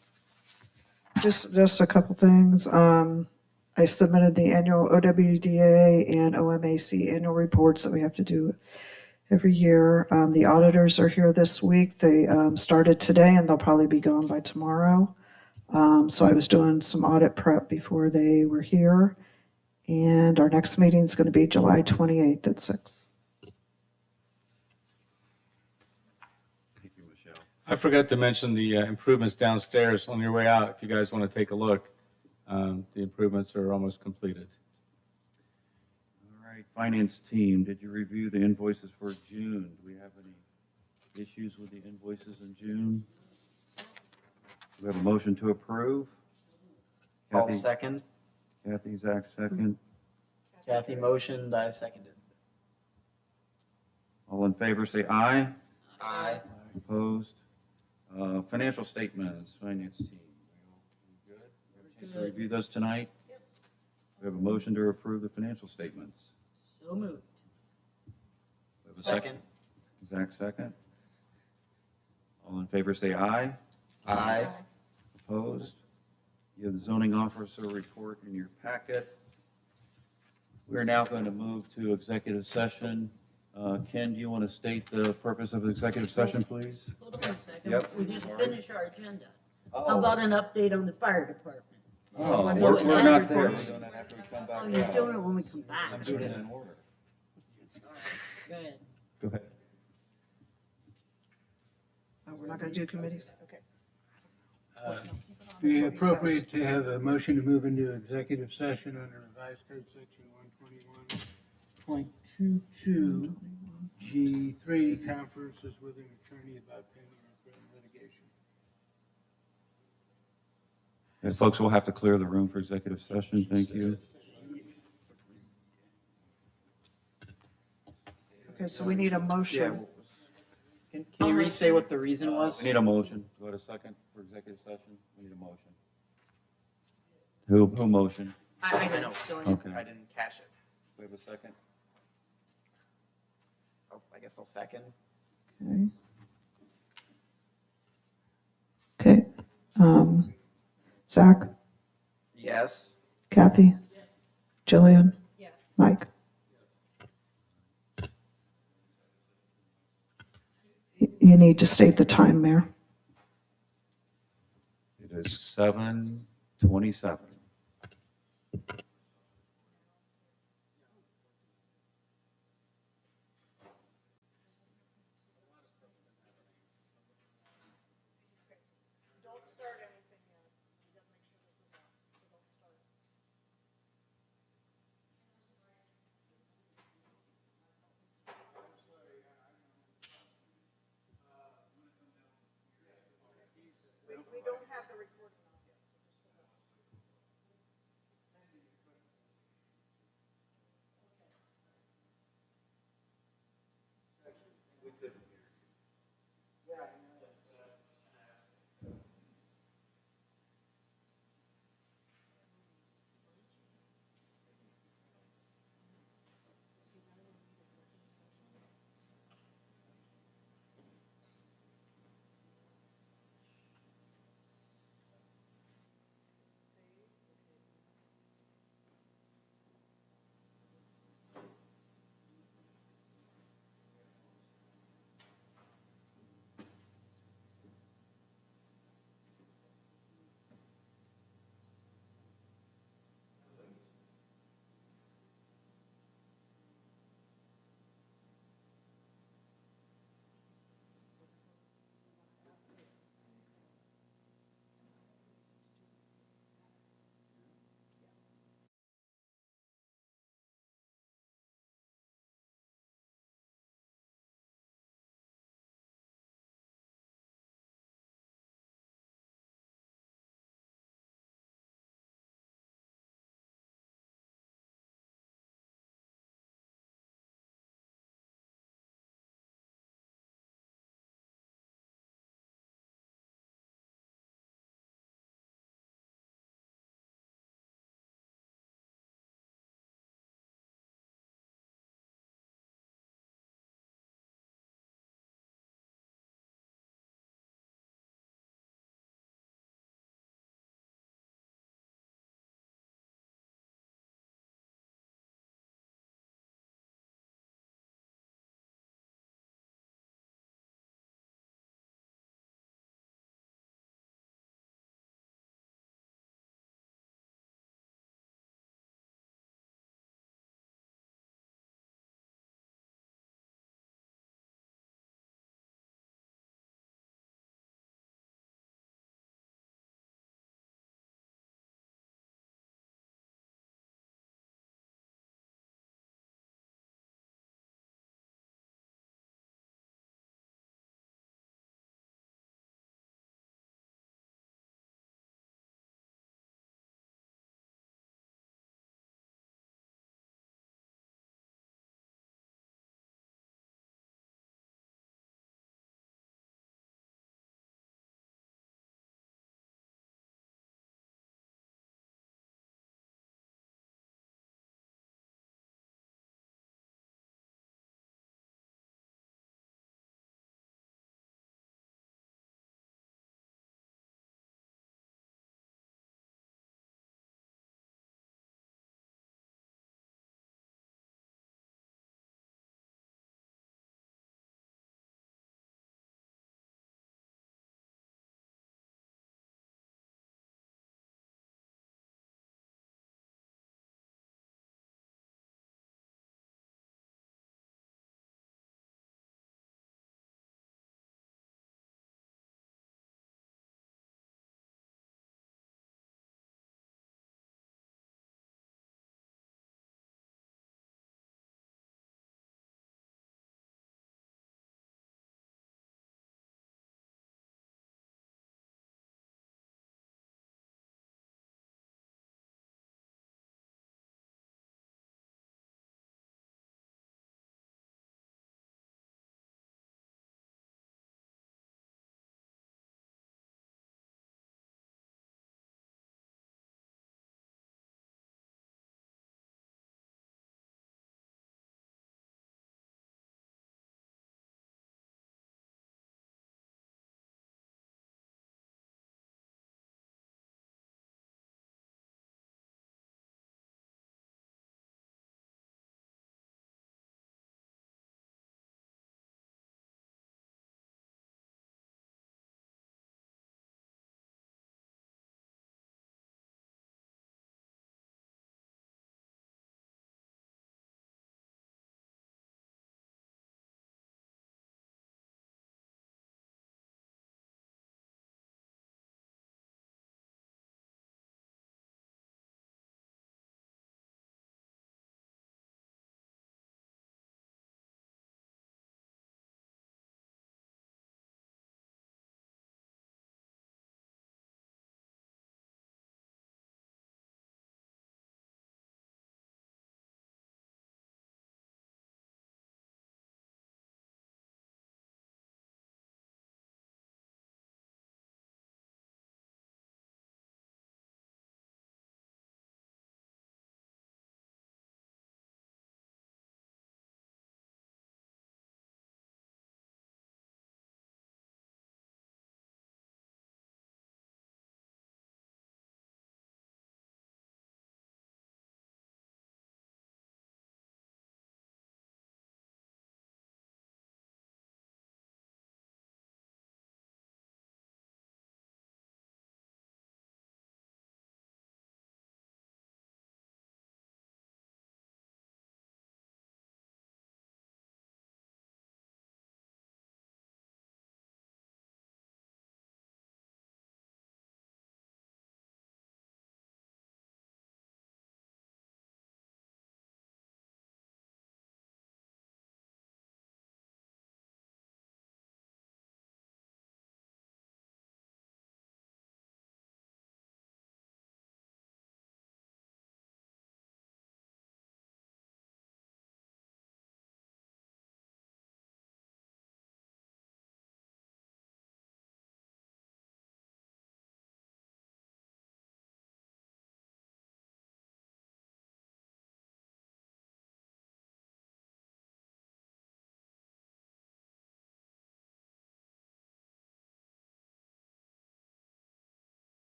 Just a couple things. I submitted the annual OWDA and OMAC annual reports that we have to do every year. The auditors are here this week. They started today and they'll probably be gone by tomorrow. So I was doing some audit prep before they were here. And our next meeting is going to be July 28th at 6.
Thank you, Michelle.
I forgot to mention the improvements downstairs on your way out. If you guys want to take a look, the improvements are almost completed.
All right, finance team, did you review the invoices for June? Do we have any issues with the invoices in June? Do we have a motion to approve?
I'll
Kathy,
second.
Kathy, Zach, second.
Kathy motioned, I seconded.
All in favor, say aye.
Aye.
Opposed? Financial statements, finance team. We good? We have a chance to review those tonight? We have a motion to approve the financial statements.
So moved.
We have a
Second.
Zach, second. All in favor, say aye.
Aye.
Opposed? You have the zoning officer report in your packet. We're now going to move to executive session. Ken, do you want to state the purpose of the executive session, please?
Hold on a second.
Yep.
We just finished our agenda. How about an update on the fire department?
Oh,
Wanna
we're
do it
we're
now?
not there. We're doing that after we come back.
Oh, you're doing it when we come back.
I'm doing it in order.
Good.
Go ahead.
Oh, we're not going to do committees? Okay.
Be appropriate to have a motion to move into executive session under revised code section 121.22 G3, conferences with an attorney about pending or threatened litigation.
And folks, we'll have to clear the room for executive session. Thank you.
Okay, so we need a motion.
Can you re-say what the reason was?
We need a motion. Do I have a second for executive session? We need a motion. Who motion?
I know.
Okay.
I didn't catch it.
We have a second?
Oh, I guess I'll second.
Okay. Okay. Zach,
Yes.
Kathy, Jillian, Mike. You need to state the time, Mayor.
It is 7:27.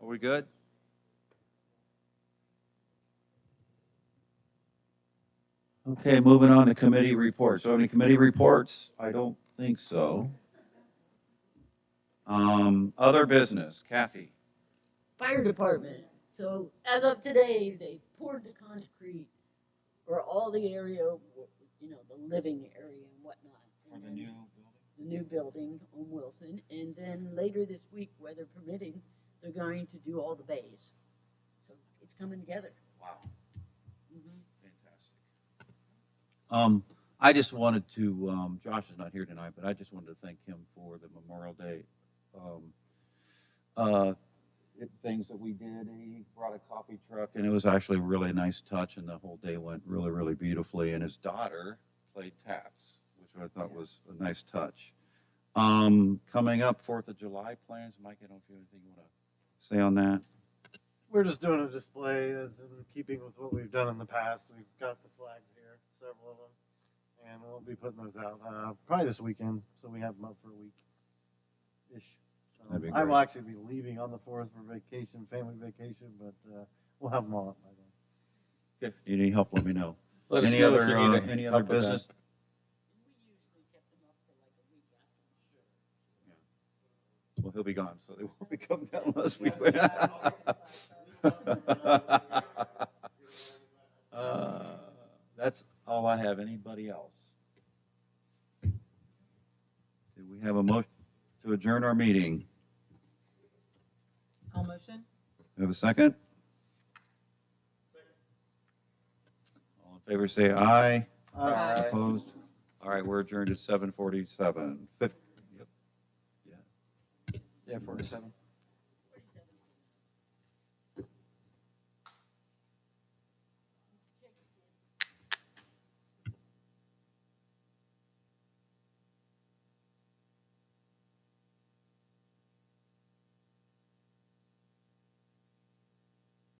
Are we good? Okay, moving on to committee reports. So any committee reports? I don't think so. Other business, Kathy.
Fire department. So as of today, they poured the concrete for all the area, you know, the living area and whatnot. And then the new building on Wilson. And then later this week, weather permitting, they're going to do all the bays. So it's coming together.
Wow.
Mhm.
Fantastic. I just wanted to, Josh is not here tonight, but I just wanted to thank him for the Memorial Day things that we did. He brought a coffee truck, and it was actually a really nice touch, and the whole day went really, really beautifully. And his daughter played taps, which I thought was a nice touch. Coming up, 4th of July plans. Mike, I don't know if you have anything you want to say on that.
We're just doing a display as in keeping with what we've done in the past. We've got the flags here, several of them, and we'll be putting those out probably this weekend, so we have them up for a week-ish. So
That'd be
I will
great.
actually be leaving on the 4th for vacation, family vacation, but we'll have them all up by then.
If you need help, let me know.
Let us
Any
know
other,
if you need
any
help
other
with that.
business? Well, he'll be gone, so they won't be coming down unless we. That's all I have. Anybody else? Do we have a motion to adjourn our meeting?
All motion?
We have a second? All in favor, say aye.
Aye.
Opposed? All right, we're adjourned at 7:47.
Yeah, 47.